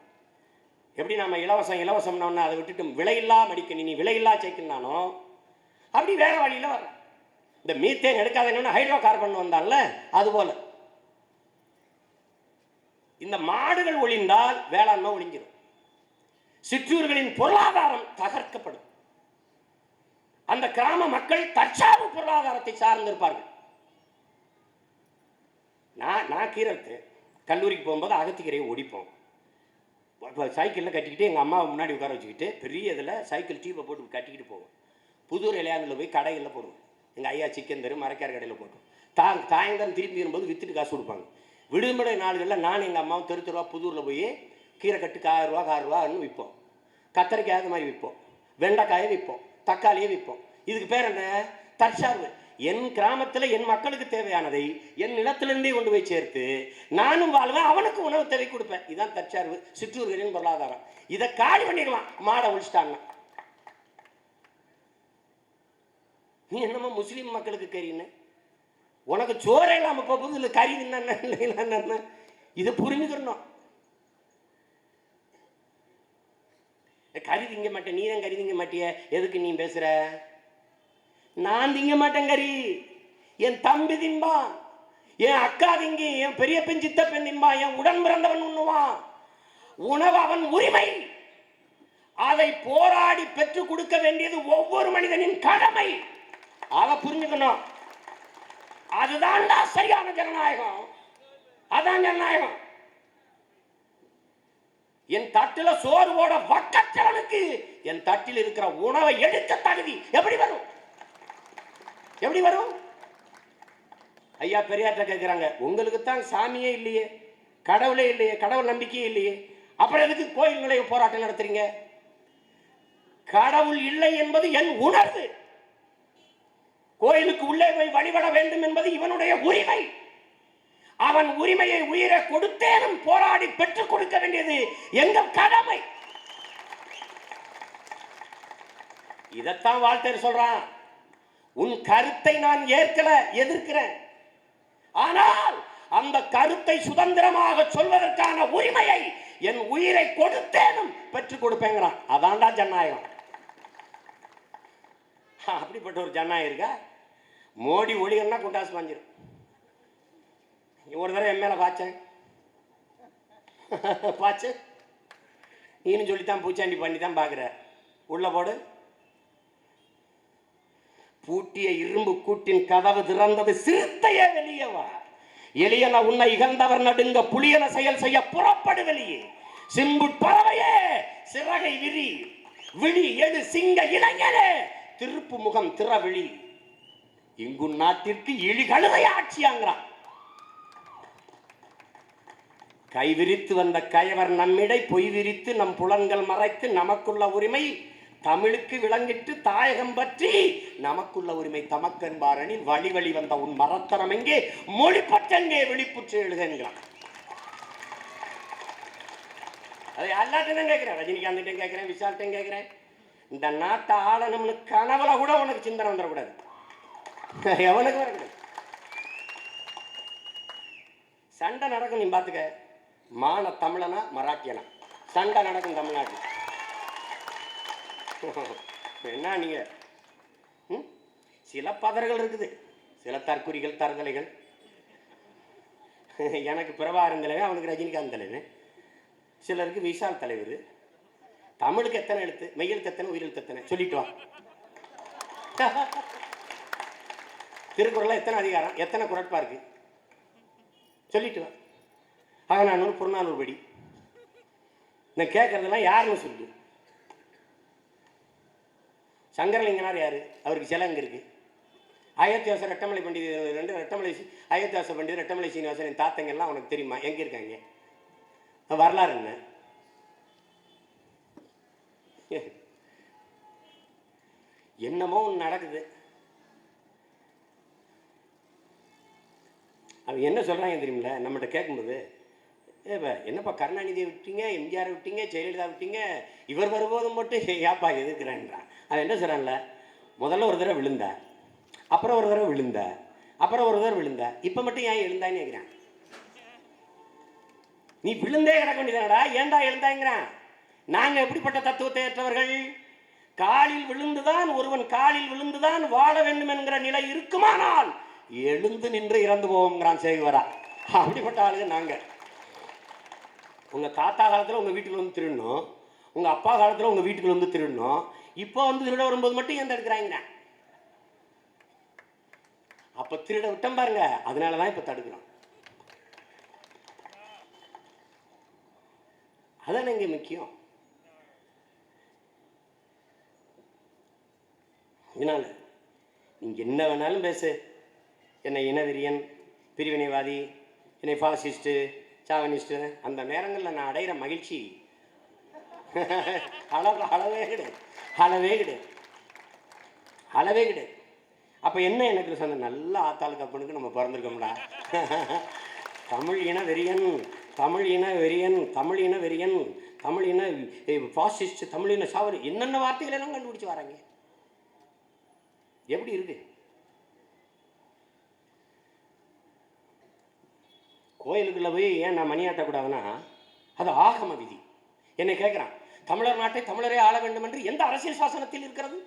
A: எப்படி நம்ம இலவசம்னா அதை விட்டுட்டு விலையில்லா மடிக்க நீ விலையில்லா சேர்க்கணும், அப்படி வேற வழியில வர்ற. இந்த மீத்தேன் எடுக்காத ஹைட்ரோ கார்பன் வந்தால அது போல இந்த மாடுகள் ஒழிந்தால் வேளாண்மை ஒழிஞ்சிடும். சிற்றூர்களின் பொருளாதாரம் தகர்க்கப்படும். அந்த கிராம மக்கள் தற்சார்பு பொருளாதாரத்தை சார்ந்திருப்பார்கள். நான் கீரை கல்லூரிக்கு போகும்போது அகத்திக்கீரையை ஒடிப்போம். சைக்கிளில் கட்டிக்கிட்டு எங்கள் அம்மாவை முன்னாடி உட்கார வச்சுக்கிட்டு பெரிய இதில் சைக்கிள் டீப்பை போட்டு கட்டிக்கிட்டு போவோம். புதூர் இளையாண்டில் போய் கடைகளில் போடுவோம். எங்கள் ஐயா சிக்கன் தரும் மரக்கார கடையில் போட்டோம். சாயந்தரம் திருப்பி வரும்போது விற்றுட்டு காசு கொடுப்பாங்க. விடுமுறை நாள்களில் நான் எங்கள் அம்மாவும் தெரு தெருவா புதூரில் போய் கீரை கட்டுக்கு 1000 ரூபா 1000 ரூபான்னு விற்போம். கத்தரிக்காய் அது மாதிரி விற்போம். வெண்டைக்காயை விற்போம். தக்காளியை விற்போம். இதுக்கு பேர் என்ன? தற்சார்பு. என் கிராமத்தில் என் மக்களுக்கு தேவையானதை என் நிலத்திலிருந்தே கொண்டு போய் சேர்த்து நானும் வாழ்வேன், அவனுக்கு உணவு தேவை கொடுப்பேன். இதுதான் தற்சார்பு, சிற்றூர்களின் பொருளாதாரம். இதை காலி பண்ணிக்கலாம் மாடை ஒழிச்சிட்டாங்க. நீ என்னமோ முஸ்லீம் மக்களுக்கு கறின்னு உனக்கு சோறே இல்லாமல் போகுது. இல்லை கறி என்ன இதை புரிஞ்சுக்கணும். கறி திங்க மாட்டேன், நீ தான் கறி திங்க மாட்டிய, எதுக்கு நீ பேசுற? நான் திங்க மாட்டேன் கறி, என் தம்பி தின்பான், என் அக்கா திங்கி, என் பெரிய பெண் சித்த பெண் தின்பான், என் உடன் பிறந்தவன் உண்ணுவான். உணவு அவன் உரிமை. அதை போராடி பெற்றுக் கொடுக்க வேண்டியது ஒவ்வொரு மனிதனின் கடமை. அதை புரிஞ்சுக்கணும். அதுதான் சரியான ஜனநாயகம். அதான் ஜனநாயகம். என் தட்டில சோறு போட வக்கற்றவனுக்கு என் தட்டில் இருக்கிற உணவை எடுக்க தகுதி எப்படி வரும்? எப்படி வரும்? ஐயா பெரியார்ட்ட கேட்கிறாங்க, உங்களுக்கு தான் சாமியே இல்லையே, கடவுளே இல்லையே, கடவுள் நம்பிக்கையே இல்லையே, அப்புறம் எதுக்கு கோயில் நுழைவு போராட்டம் நடத்துறீங்க? கடவுள் இல்லை என்பது என் உணர்வு. கோயிலுக்கு உள்ளே போய் வழிபட வேண்டும் என்பது இவனுடைய உரிமை. அவன் உரிமையை உயிரை கொடுத்தேனும் போராடி பெற்றுக் கொடுக்க வேண்டியது எங்கள் கடமை. இதத்தான் வால்டர் சொல்றான். உன் கருத்தை நான் ஏற்கல, எதிர்க்கிறேன். ஆனால் அந்த கருத்தை சுதந்திரமாக சொல்வதற்கான உரிமையை என் உயிரை கொடுத்தேனும் பெற்றுக் கொடுப்பேங்கிறான். அதான்டா ஜனநாயகம். அப்படிப்பட்ட ஒரு ஜனநாயகம் இருக்கா? மோடி ஒளிகள்னா குண்டாசு வாங்கிடும். ஒரு தடவை என் மேல பாச்சேன் நீனு சொல்லித்தான் பூச்சாண்டி பண்ணி தான் பாக்குற. உள்ள போடு. பூட்டிய இரும்பு கூட்டின் கதவு திறந்தது, சிறுத்தையே வெளியே வா. எளியன உன்னை இகழ்ந்தவர் நடுங்க, புலியன செயல் செய்ய புறப்படு வெளியே. சிம்பு பறவையே சிறகை விரி, விழி எழு சிங்க இளைஞனே, திருப்பு முகம் திறவிழி. இங்கு நாட்டிற்கு இழி கழுதை ஆட்சியாங்கிறான். கைவிரித்து வந்த கயவர் நம்மிடை பொய் விரித்து நம் புலன்கள் மறைத்து நமக்குள்ள உரிமை தமிழுக்கு விளங்கிட்டு தாயகம் பற்றி நமக்குள்ள உரிமை தமக்கன்பாரனில் வழி வழி வந்த உன் மரத்தனம் எங்கே, மொழி பற்றெங்கே வெளிப்புற்று எழுதுகிறான். அதை எல்லாத்தையும் கேட்கிறேன், ரஜினிகாந்த் கேட்கிறேன், விஷால்ட்டையும் கேட்கிறேன். இந்த நாட்டை ஆளணும்னு கனவுல கூட உனக்கு சிந்தனை வந்துடக்கூடாது. எவனுக்கு வரக்கூடாது. சண்டை நடக்கும், நீ பாத்துக்க. மான தமிழனா மராட்டியனா சண்டை நடக்கும் தமிழ்நாட்டில். என்ன நீங்க சில பதர்கள் இருக்குது, சில தற்குறிகள் தருதலைகள். எனக்கு பிரபாகரன் தலைவர், அவனுக்கு ரஜினிகாந்த் தலைவர், சிலருக்கு விஷால் தலைவர். தமிழுக்கு எத்தனை எழுத்து, மெய்யெழுத்து எத்தனை, உயிரெழுத்து எத்தனை சொல்லிட்டு வா. திருக்குறள் எத்தனை அதிகாரம், எத்தனை குறட்பா இருக்கு சொல்லிட்டு வா. அகநானூறு புறநானூறு படி. நான் கேட்கறதெல்லாம் யாருன்னு சொல்லு. சங்கரலிங்கனார் யாரு? அவருக்கு சிலை எங்க இருக்கு? அயோத்தியாசர், ரெட்டமலை பண்டிதர், ரெண்டு ரெட்டமலை அயோத்தியாச பண்டிதர், ரெட்டமலை சீனிவாசன், என் தாத்தங்கெல்லாம் உனக்கு தெரியுமா? எங்க இருக்காங்க? வரலாறு என்ன? என்னமோ ஒன்று நடக்குது. அவன் என்ன சொல்றாங்க தெரியுமில்ல? நம்மகிட்ட கேட்கும்போது, என்னப்பா கருணாநிதியை விட்டீங்க, எம்ஜிஆரை விட்டீங்க, ஜெயலலிதா விட்டீங்க, இவர் வரும்போதும் மட்டும் ஏப்பா எதுக்குறேன்றான். அவன் என்ன சொல்றான்ல, முதல்ல ஒரு தடவை விழுந்த, அப்புறம் ஒரு தடவை விழுந்த, அப்புறம் ஒரு தடவை விழுந்த, இப்ப மட்டும் ஏன் எழுந்தான்னு கேட்கிறான். நீ விழுந்தே கிடக்க வேண்டியதானடா, ஏன்டா எழுந்தாங்கிறான். நாங்க எப்படிப்பட்ட தத்துவத்தை ஏற்றவர்கள்? காலில் விழுந்துதான் ஒருவன் காலில் விழுந்துதான் வாழ வேண்டும் என்கிற நிலை இருக்குமானால் எழுந்து நின்று இறந்து போவோங்கிறான் சேகுவரா. அப்படிப்பட்ட ஆளுங்க நாங்க. உங்கள் தாத்தா காலத்தில் உங்கள் வீட்டுக்கு வந்து திருடணும், உங்கள் அப்பா காலத்தில் உங்கள் வீட்டுக்கு வந்து திருடணும். இப்போ வந்து திருட வரும்போது மட்டும் ஏன் தடுக்கிறாங்க? அப்போ திருட விட்டம் பாருங்க, அதனால தான் இப்போ தடுக்கிறோம். அதான் இங்கே முக்கியம். இதனால நீங்க என்ன வேணாலும் பேசு, என்னை இனவெறியன், பிரிவினைவாதி, என்னை ஃபாசிஸ்ட்டு, சாவனிஸ்ட்டு, அந்த நேரங்களில் நான் அடைகிற மகிழ்ச்சி அளவே கிடையாது, அளவே கிடையாது, அளவே கிடையாது. அப்போ என்ன எனக்கு சொன்ன நல்ல ஆத்தாளுக்கு அப்பனுக்கு நம்ம பிறந்திருக்கோம்டா. தமிழ் இன வெறியன், தமிழ் இன வெறியன், தமிழ் இன வெறியன், தமிழ் இன ஃபாசிஸ்ட், தமிழ் இன சாவரி, என்னென்ன வார்த்தைகள் எல்லாம் கண்டுபிடிச்சு வராங்க. எப்படி இருக்கு? கோயிலுக்குள்ள போய் ஏன் நான் மணியாட்டக்கூடாதுன்னா அது ஆகம விதி. என்னை கேட்குறான், தமிழர் நாட்டை தமிழரே ஆள வேண்டும் என்று எந்த அரசியல் சாசனத்தில் இருக்கிறது?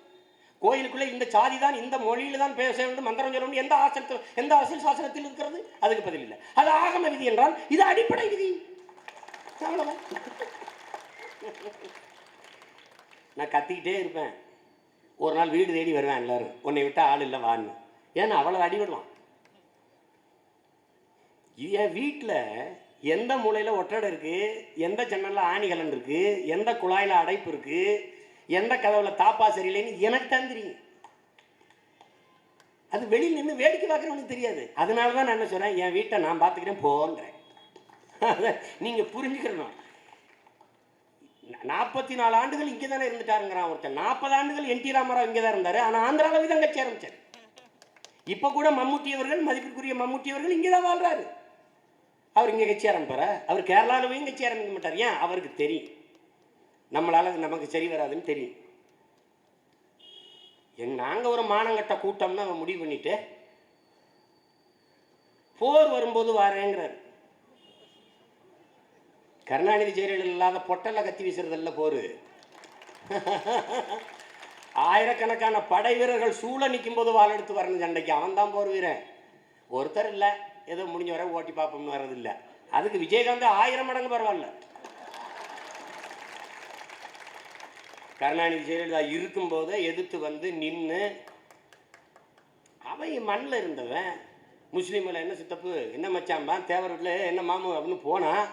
A: கோயிலுக்குள்ளே இந்த சாதி தான், இந்த மொழியில் தான் பேச வேண்டும், மந்திரம் சொல்ல வேண்டும், எந்த அரசியல் சாசனத்தில் இருக்கிறது? அதுக்கு பதில் இல்லை. அது ஆகம விதி என்றால் இது அடிப்படை விதி. நான் கத்திக்கிட்டே இருப்பேன். ஒரு நாள் வீடு தேடி வருவேன் எல்லாரும், உன்னை விட்டா ஆள் இல்லை வான்னு. ஏன்னா அவ்வளோ அடிவிடுவான். என் வீட்டில் எந்த மூலையில் ஒற்றடை இருக்குது, எந்த ஜன்னலில் ஆணிகலன் இருக்குது, எந்த குழாயில் அடைப்பு இருக்குது, எந்த கதவில் தாப்பா சரியில்லைன்னு எனக்கு தான் தெரியும். அது வெளியில் நின்று வேடிக்கை பார்க்குறவனுக்கு தெரியாது. அதனால தான் நான் என்ன சொல்கிறேன், என் வீட்டை நான் பார்த்துக்கிறேன் போன்றேன். நீங்கள் புரிஞ்சுக்கிறணும். 44 ஆண்டுகள் இங்கே தானே இருந்துட்டாருங்கிறான் ஒருத்தன். 40 ஆண்டுகள் என் டி ராமராவ் இங்கே தான் இருந்தார். ஆனால் ஆந்திராவில் தான் கட்சி ஆரம்பித்தார். இப்போ கூட மம்முட்டி அவர்கள், மதிப்பிற்குரிய மம்முட்டி அவர்கள் இங்கே தான் வாழ்றாரு. அவர் இங்கே கட்சி ஆரம்பிப்பாரா? அவர் கேரளாவில் போய் கட்சி ஆரம்பிக்க மாட்டார். ஏன்? அவருக்கு தெரியும் நம்மளால நமக்கு சரி வராதுன்னு தெரியும். நாங்கள் ஒரு மானங்கட்ட கூட்டம்னு அவன் முடிவு பண்ணிட்டு போர் வரும்போது வாரேங்கிறார். கருணாநிதி ஜெயலலிதா இல்லாத பொட்டல்ல கத்தி வீசுறதல்ல போர். ஆயிரக்கணக்கான படை வீரர்கள் சூழ நிற்கும் போது வாள் எடுத்து வரணும் சண்டைக்கு. அவன் தான் போர் வீரன். ஒருத்தர் இல்லை, ஏதோ முடிஞ்ச வரை ஓட்டி பார்ப்போம்னு வர்றதில்லை. அதுக்கு விஜயகாந்த் 1000 மடங்கு பரவாயில்ல. கருணாநிதி ஜெயலலிதா இருக்கும்போது எதிர்த்து வந்து நின்று அவன் மண்ணில் இருந்தவன். முஸ்லீமில் என்ன சித்தப்பு, என்ன மச்சாம்பான், தேவர் வீட்டில் என்ன மாமு அப்படின்னு போனான்.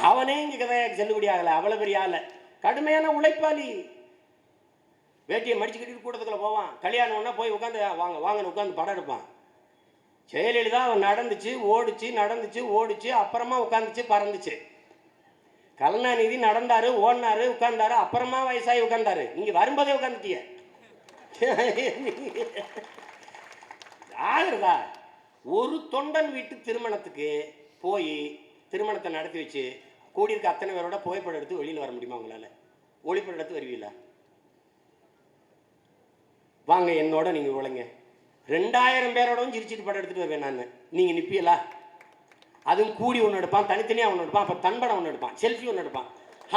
A: அவனே இங்கே கதையாக்கு செல்லுபடி ஆகலை. அவ்வளோ பெரிய ஆளை, கடுமையான உழைப்பாளி. வேட்டியை மடிச்சு கட்டிட்டு கூட்டத்துக்குள்ள போவான். கல்யாணம்னா போய் உட்காந்து வாங்க வாங்கன்னு உட்காந்து படம் எடுப்பான். ஜெயலலிதா அவன் நடந்துச்சு ஓடிச்சு, நடந்துச்சு ஓடிச்சு, அப்புறமா உட்காந்துச்சு பறந்துச்சு. கருணாநிதி நடந்தாரு ஓடினாரு உட்கார்ந்தாரு, அப்புறமா வயசாகி உட்கார்ந்தாரு. நீங்க வரும்போதே உட்காந்துட்டிய ஆகுறதா? ஒரு தொண்டன் வீட்டு திருமணத்துக்கு போய் திருமணத்தை நடத்தி வச்சு கூடியிருக்க அத்தனை பேரோட புகைப்படம் எடுத்து வெளியில் வர முடியுமா உங்களால? ஒளிப்படம் எடுத்து வருவீங்களா? வாங்க என்னோட நீங்க உழைங்க. 2000 பேரோடவும் சிரிச்சிட்டு படம் எடுத்துட்டு வருவேன் நான். நீங்க நிப்பியலா? அதுவும் கூடி ஒன்று எடுப்பான், தனித்தனியாக ஒன்று எடுப்பான், அப்போ தன்படம் ஒன்று எடுப்பான், செல்ஃபி ஒன்று எடுப்பான்.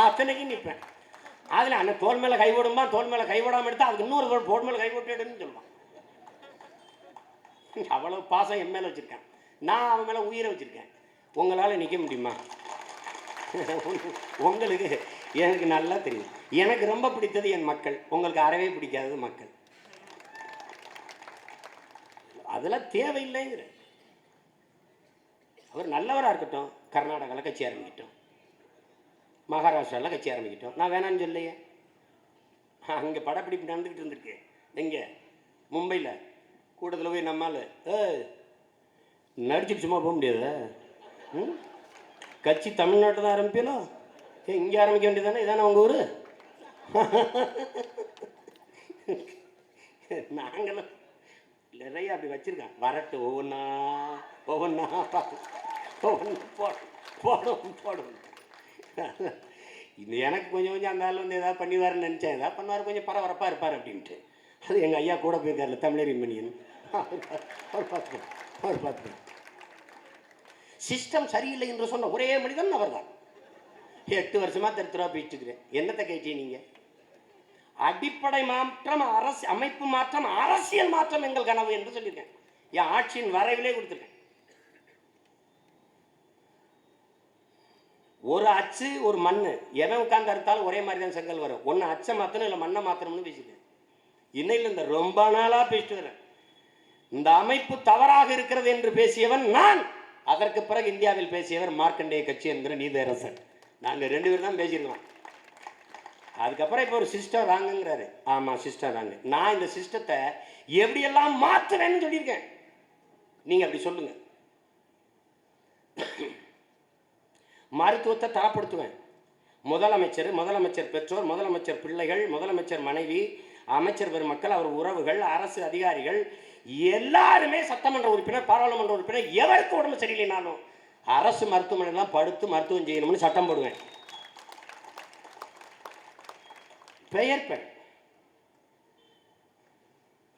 A: அத்தனைக்கும் நிற்பேன். அதில் அண்ணன் தோல் மேலே கை போடும்பான், தோல் மேலே கை போடாமல் எடுத்தால் அதுக்கு இன்னொரு தோல் மேலே கை போட்டுன்னு சொல்லுவான். அவ்வளோ பாசம் என் மேலே வச்சுருக்கேன். நான் அவன் மேலே உயிரை வச்சுருக்கேன். உங்களால் நிற்க முடியுமா? உங்களுக்கு எனக்கு நல்லா தெரியும். எனக்கு ரொம்ப பிடித்தது என் மக்கள், உங்களுக்கு அறவே பிடிக்காதது மக்கள். அதெல்லாம் தேவையில்லைங்கிற. அவர் நல்லவராக இருக்கட்டும், கர்நாடகாவில் கட்சி ஆரம்பிக்கட்டும், மகாராஷ்டிராவில் கட்சி ஆரம்பிக்கட்டும், நான் வேணான்னு சொல்லையே. அங்கே படப்பிடிப்பு நடந்துக்கிட்டு இருந்திருக்கு. எங்கே? மும்பையில் கூட்டத்தில் போய் நம்மால் நடிச்சுட்டு சும்மா போக முடியாது. கட்சி தமிழ்நாட்டில் தான் ஆரம்பிப்பீங்களோ? இங்கே ஆரம்பிக்க வேண்டியதானே? இதானே உங்கள் ஊர்? நாங்களும் நிறைய அப்படி வச்சுருக்கேன். வரட்டு ஒவ்வொன்றா ஒவ்வொன்றா போடும். இது எனக்கு கொஞ்சம் அந்த ஆள் வந்து எதாவது பண்ணிவாருன்னு நினச்சேன். எதாவது பண்ணுவார், கொஞ்சம் பரபரப்பாக இருப்பார் அப்படின்ட்டு. அது எங்கள் ஐயா கூட போயிருக்காருல, தமிழர் மணியன். அவர் பார்த்து சிஸ்டம் சரியில்லை என்று சொன்ன ஒரே மனிதன் அவர் தான். 8 வருஷமாக திருத்துறா போயிட்டுருக்கிறேன். என்னத்தை கேட்டீங்க நீங்கள்? அடிப்படை மாற்றம், அமைப்பு மாற்றம், அரசியல் மாற்றம் எங்கள் கனவு என்று சொல்லியிருக்கேன். என் ஆட்சியின் வரைவிலே கொடுத்துருக்கேன். ஒரு அச்சு ஒரு மண், எவன் உட்கார்ந்து அறுத்தாலும் ஒரே மாதிரி தான் செங்கல் வரும். ஒன்று அச்சை மாற்றணும் இல்லை மண்ணை மாற்றணும்னு பேசிட்டு இன்னையில் இந்த ரொம்ப நாளாக பேசிட்டு வரேன். இந்த அமைப்பு தவறாக இருக்கிறது என்று பேசியவன் நான். அதற்கு பிறகு இந்தியாவில் பேசியவர் மார்க்கண்டேய கட்சி என்கிற நீதியரசன். நாங்கள் 2 பேர் தான் பேசியிருக்கோம். அதுக்கப்புறம் இப்போ ஒரு சிஸ்டம் ராங்குங்கிறாரு. ஆமாம், சிஸ்டம் ராங்கு. நான் இந்த சிஸ்டத்தை எப்படியெல்லாம் மாற்றுவேன்னு சொல்லியிருக்கேன். நீங்கள் அப்படி சொல்லுங்கள். மருத்துவத்தை தரப்படுத்துவேன். முதலமைச்சர் பெற்றோர், முதலமைச்சர் பிள்ளைகள், முதலமைச்சர் மனைவி, அமைச்சர் பெருமக்கள், அவர் உறவுகள், அரசு அதிகாரிகள் எல்லாருமே, சட்டமன்ற உறுப்பினர், பாராளுமன்ற உறுப்பினர், எவருக்கு உடம்பு சரியில்லைனாலும் அரசு மருத்துவமனைலாம் படுத்து மருத்துவம் செய்யணும்னு சட்டம் போடுவேன். பெயர்ப்பேன்.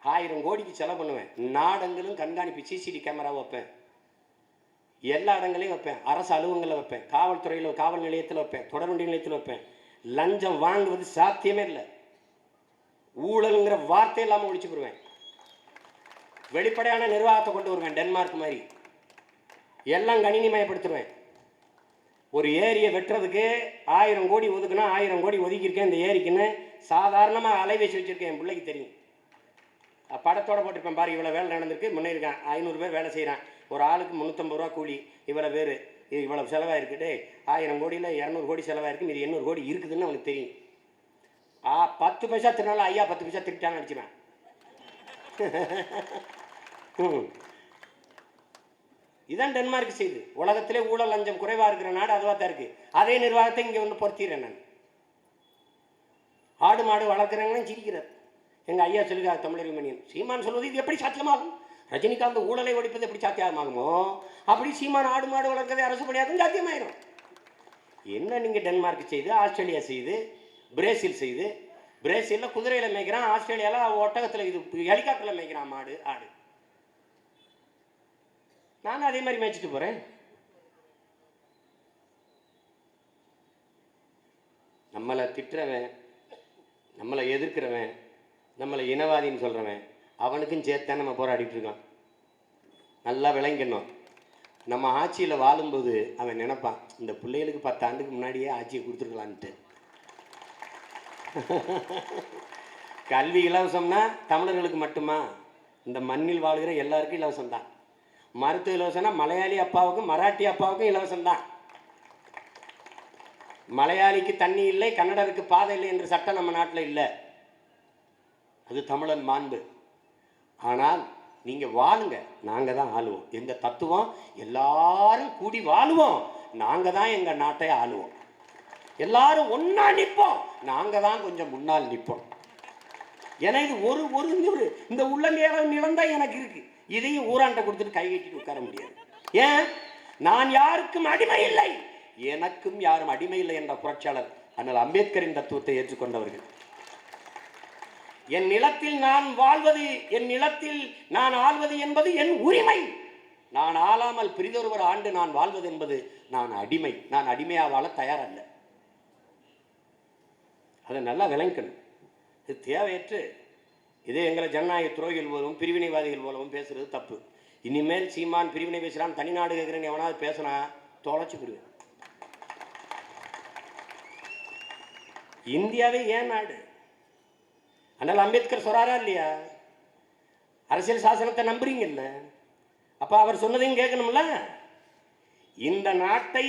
A: 1000 கோடிக்கு செலவு பண்ணுவேன். நாடங்களும் கண்காணிப்பு சிசிடி கேமரா வைப்பேன். எல்லா இடங்களையும் வைப்பேன். அரசு அலுவலகங்களில் வைப்பேன். காவல்துறையில், காவல் நிலையத்தில் வைப்பேன். தொடர்வண்டி நிலையத்தில் வைப்பேன். லஞ்சம் வாங்குவது சாத்தியமே இல்லை. ஊழல்ங்கிற வார்த்தை இல்லாமல் ஒழிச்சு போடுவேன். வெளிப்படையான நிர்வாகத்தை கொண்டு வருவேன். டென்மார்க் மாதிரி எல்லாம் கணினிமயப்படுத்துவேன். ஒரு ஏரியை வெட்டுறதுக்கு 1000 கோடி ஒதுக்குனா 1000 கோடி ஒதுக்கியிருக்கேன் இந்த ஏரிக்குன்னு. சாதாரணமாக அலைவேசி வச்சுருக்கேன். என் பிள்ளைக்கு தெரியும். படத்தோடு போட்டிருப்பேன். பாரு, இவ்வளோ வேலை நடந்திருக்கு, முன்னேறிருக்கேன். 500 பேர் வேலை செய்கிறான். ஒரு ஆளுக்கு 350 ரூபா கூலி. இவ்வளோ பேர், இவ்வளோ செலவாயிருக்குட்டு. 1000 கோடியில் 200 கோடி செலவாயிருக்கு, இது 800 கோடி இருக்குதுன்னு அவனுக்கு தெரியும். 10 பைசா திருநாள் ஐயா 10 பைசா திருட்டான்னு அடிச்சுவேன். இதான் டென்மார்க் செய்து. உலகத்திலே ஊழல் லஞ்சம் குறைவாக இருக்கிற நாடு அதுவாக தான் இருக்குது. அதே நிர்வாகத்தை இங்கே வந்து பொறுத்திடுறேன் நான். ஆடு மாடு வளர்க்குறவங்களும் சிரிக்கிறார். எங்கள் ஐயா சொல்லுகிறார் தமிழர் மணியன், சீமான் சொல்வது இது எப்படி சாத்தியமாகும்? ரஜினிகாந்த் ஊழலை ஒழிப்பது எப்படி சாத்தியமாகுமோ அப்படி சீமான் ஆடு மாடு வளர்க்கறதை அரசு பணியாற்றும் சாத்தியமாயிரும். என்ன நீங்கள் டென்மார்க் செய்து, ஆஸ்திரேலியா செய்து, பிரேசில் செய்து. பிரேசிலில் குதிரையில் மேய்க்கிறான், ஆஸ்திரேலியாவில் ஒட்டகத்தில், இது ஹெலிகாப்டரில் மேய்க்கிறான் மாடு ஆடு. நானும் அதே மாதிரி மேய்ச்சிட்டு போகிறேன். நம்மளை திட்டுறவன், நம்மளை எதிர்க்கிறவன், நம்மளை இனவாதின்னு சொல்கிறவன், அவனுக்கும் சேர்த்தான் நம்ம போராடிட்டு இருக்கான். நல்லா விளங்கணும். நம்ம ஆட்சியில் வாழும்போது அவன் நினைப்பான், இந்த பிள்ளைகளுக்கு 10 ஆண்டுக்கு முன்னாடியே ஆட்சியை கொடுத்துருக்கலான்ட்டு. கல்வி இலவசம்னா தமிழர்களுக்கு மட்டுமா? இந்த மண்ணில் வாழ்கிற எல்லாருக்கும் இலவசம்தான். மருத்துவ இலவசம்னா மலையாளி அப்பாவுக்கும் மராட்டி அப்பாவுக்கும் இலவசம்தான். மலையாளிக்கு தண்ணி இல்லை, கன்னடருக்கு பாதை இல்லை என்ற சட்டம் நம்ம நாட்டில் இல்லை. அது தமிழன் மாண்பு. ஆனால் நீங்கள் வாழுங்க, நாங்கள் தான் ஆளுவோம். எங்கள் தத்துவம் எல்லாரும் கூடி வாழுவோம், நாங்கள் தான் எங்கள் நாட்டை ஆளுவோம். எல்லாரும் ஒன்றா நிற்போம், நாங்கள் தான் கொஞ்சம் முன்னால் நிற்போம். ஏன்னா இது ஒரு இந்த உள்ளங்கேற நிலம் தான் எனக்கு இருக்கு. இதையும் ஊராண்ட கொடுத்துட்டு கை கட்டிட்டு உட்கார முடியாது. ஏன்? நான் யாருக்கும் அடிமை இல்லை, எனக்கும் யாரும் அடிமை இல்லை என்ற புரட்சியாளர் அண்ணல் அம்பேத்கரின் தத்துவத்தை ஏற்றுக்கொண்டவர்கள். என் நிலத்தில் நான் வாழ்வது, என் நிலத்தில் நான் ஆள்வது என்பது என் உரிமை. நான் ஆளாமல் பிரிதொருவர் ஆண்டு நான் வாழ்வது என்பது நான் அடிமை. நான் அடிமையாக வாழ தயாரல்ல. அதை நல்லா விளங்கணும். இது தேவையற்று இதே எங்களை ஜனநாயக துரோகிகள் போலவும் பிரிவினைவாதிகள் போலவும் பேசுறது தப்பு. இனிமேல் சீமான் பிரிவினை பேசுகிறான், தனிநாடு கேட்குறேன்னு எவனாவது பேசினா தொலைச்சு போடுவேன். இந்தியாவே ஏன் நாடு? அண்ணல் அம்பேத்கர் சொல்றாரா இல்லையா? அரசியல் சாசனத்தை நம்புறீங்கல்ல, அப்ப அவர் சொன்னதையும் கேட்கணும்ல. இந்த நாட்டை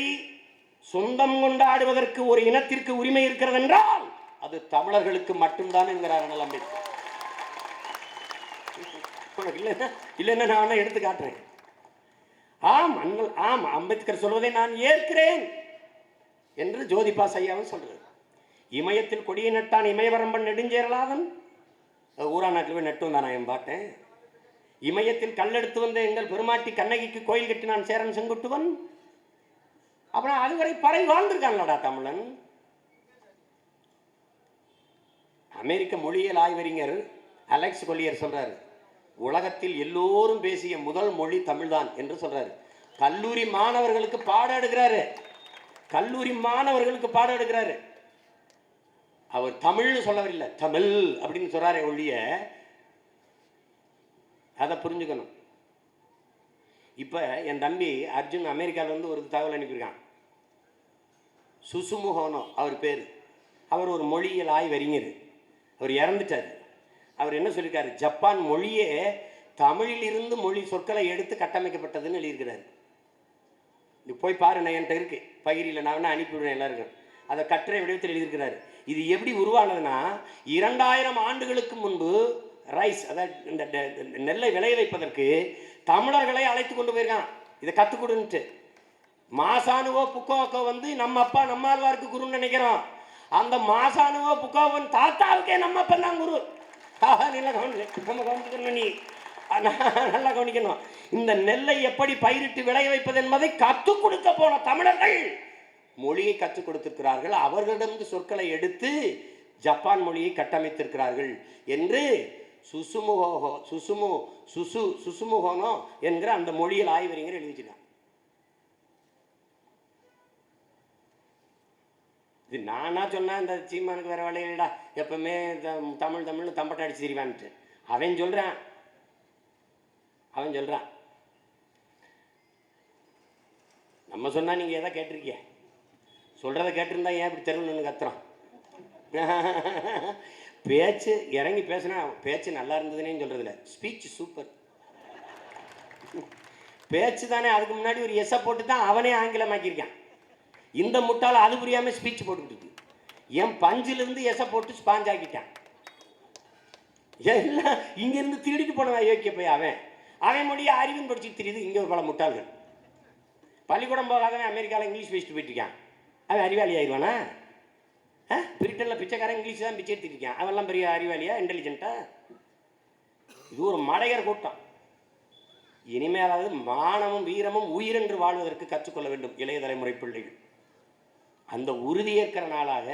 A: சொந்தம் கொண்டாடுவதற்கு ஒரு இனத்திற்கு உரிமை இருக்கிறது என்றால் அது தமிழர்களுக்கு மட்டும்தான் என்கிறார் அண்ணல் அம்பேத்கர். இல்லைன்னா நான் எடுத்து காட்டுறேன். ஆம், அம்பேத்கர் சொல்வதை நான் ஏற்கிறேன் என்று ஜோதிபா ஐயாவும் சொல்றாரு. இமயத்தில் கொடியை நட்டான் இமயவரம்பன் நெடுஞ்சேரலாதன். ஊரா நாட்டில் போய் நட்டு வந்தான் என் பாட்டேன். இமயத்தில் கல்லெடுத்து வந்த எங்கள் பெருமாட்டி கண்ணகிக்கு கோயில் கட்டினான் சேரன் செங்குட்டுவன். அப்புறம் அதுவரை பறை வாழ்ந்திருக்கான்லடா தமிழன். அமெரிக்க மொழியியல் ஆய்வறிஞர் அலெக்ஸ் கொல்லியர் சொல்றாரு, உலகத்தில் எல்லோரும் பேசிய முதல் மொழி தமிழ்தான் என்று சொல்றாரு. கல்லூரி மாணவர்களுக்கு பாடம் எடுக்கிறாரு. அவர் தமிழ்னு சொல்லவில்லை, தமிழ் அப்படின்னு சொல்றாரு ஒழிய. அதை புரிஞ்சுக்கணும். இப்ப என் தம்பி அர்ஜுன் அமெரிக்காவில இருந்து ஒரு தகவல் அனுப்பியிருக்கான். சுசுமுகோனோ அவர் பேர். அவர் ஒரு மொழியியல் ஆய்வறிஞர். அவர் இறந்துட்டார். அவர் என்ன சொல்லியிருக்காரு, ஜப்பான் மொழியே தமிழிலிருந்து மொழி சொற்களை எடுத்து கட்டமைக்கப்பட்டதுன்னு எழுதியிருக்கிறார். இது போய் பாரு, நான் என்கிட்ட இருக்கு பகிரியில், நான் அனுப்பிவிடுறேன் எல்லாருக்கும். அதை கட்டுரை வடிவத்தில் எழுதியிருக்கிறார். இது எப்படி உருவானதுன்னா, 2000 ஆண்டுகளுக்கு முன்பு ரைஸ், அதாவது இந்த நெல்லை விளைய வைப்பதற்கு தமிழர்களை அழைத்து கொண்டு போயிருக்கான், இதை கற்றுக் கொடுன்ட்டு. மாசானுவோ புக்கோக்கோ வந்து நம்ம அப்பா நம்மாழ்வாருக்கு குருன்னு நினைக்கிறோம். அந்த மாசானுவோ புக்கோவன் தாத்தாவுக்கே நம்ம அப்பா தான் குரு. நல்லா நம்ம கவனிக்கணும், நீ நல்லா கவனிக்கணும். இந்த நெல்லை எப்படி பயிரிட்டு விளைய வைப்பது என்பதை கற்றுக் கொடுக்க போன தமிழர்கள் மொழியை கற்றுக் கொடுத்திருக்கிறார்கள். அவர்களிடமிருந்து சொற்களை எடுத்து ஜப்பான் மொழியை கட்டமைத்திருக்கிறார்கள் என்று சுசுமுகோனோ என்கிற அந்த மொழியில் ஆய்வறிஞர் எழுதி வச்சிருக்காங்க. இது நானா சொன்னா, இந்த சீமானுக்கு வேற வேலையிடா, எப்பவுமே தமிழ்னு தம்பட்டை அடிச்சு தெரிவான்ட்டு அவன் சொல்றான். நம்ம சொன்னா நீங்க எதை கேட்டிருக்கிய, சொல்றதை கேட்டிருந்தா ஏன் இப்படி தெருவுன்னு கத்துறோம். பேச்சு இறங்கி பேசுனா பேச்சு நல்லா இருந்ததுன்னு சொல்றதில்ல, ஸ்பீச் சூப்பர். பேச்சு தானே. அதுக்கு முன்னாடி ஒரு எஸ்ஸை போட்டு தான் அவனே ஆங்கிலமாக்கியிருக்கான். இந்த முட்டால் அது புரியாம ஸ்பீச் போட்டுக்கிட்டு என் பஞ்சிலிருந்து எஸ்ஸை போட்டு ஸ்பாஞ்ச் ஆக்கிட்டான். எல்லாம் இங்கிருந்து திருடிட்டு போனவன் யோக்கிய போய் அவன் மொழியை அறிவின் படிச்சுட்டு தெரியுது. இங்கே ஒரு பல முட்டாள்கள் பள்ளிக்கூடம் போகாதவன் அமெரிக்காவில் இங்கிலீஷ் பேசிட்டு போயிட்டு இருக்கான். அவன் அறிவாளி ஆயிடுவானா? பிரிட்டனில் பிச்சைக்காரன் இங்கிலீஷ் தான் பிச்சை எடுத்துட்டு இருக்கான். அவெல்லாம் பெரிய அறிவாளியா, இன்டெலிஜென்ட்டா? இது ஒரு மடையர் கூட்டம். இனிமேலாவது மானமும் வீரமும் உயிரென்று வாழ்வதற்கு கற்றுக்கொள்ள வேண்டும் இளைய தலைமுறை பிள்ளைகள். அந்த உறுதியேற்கிற நாளாக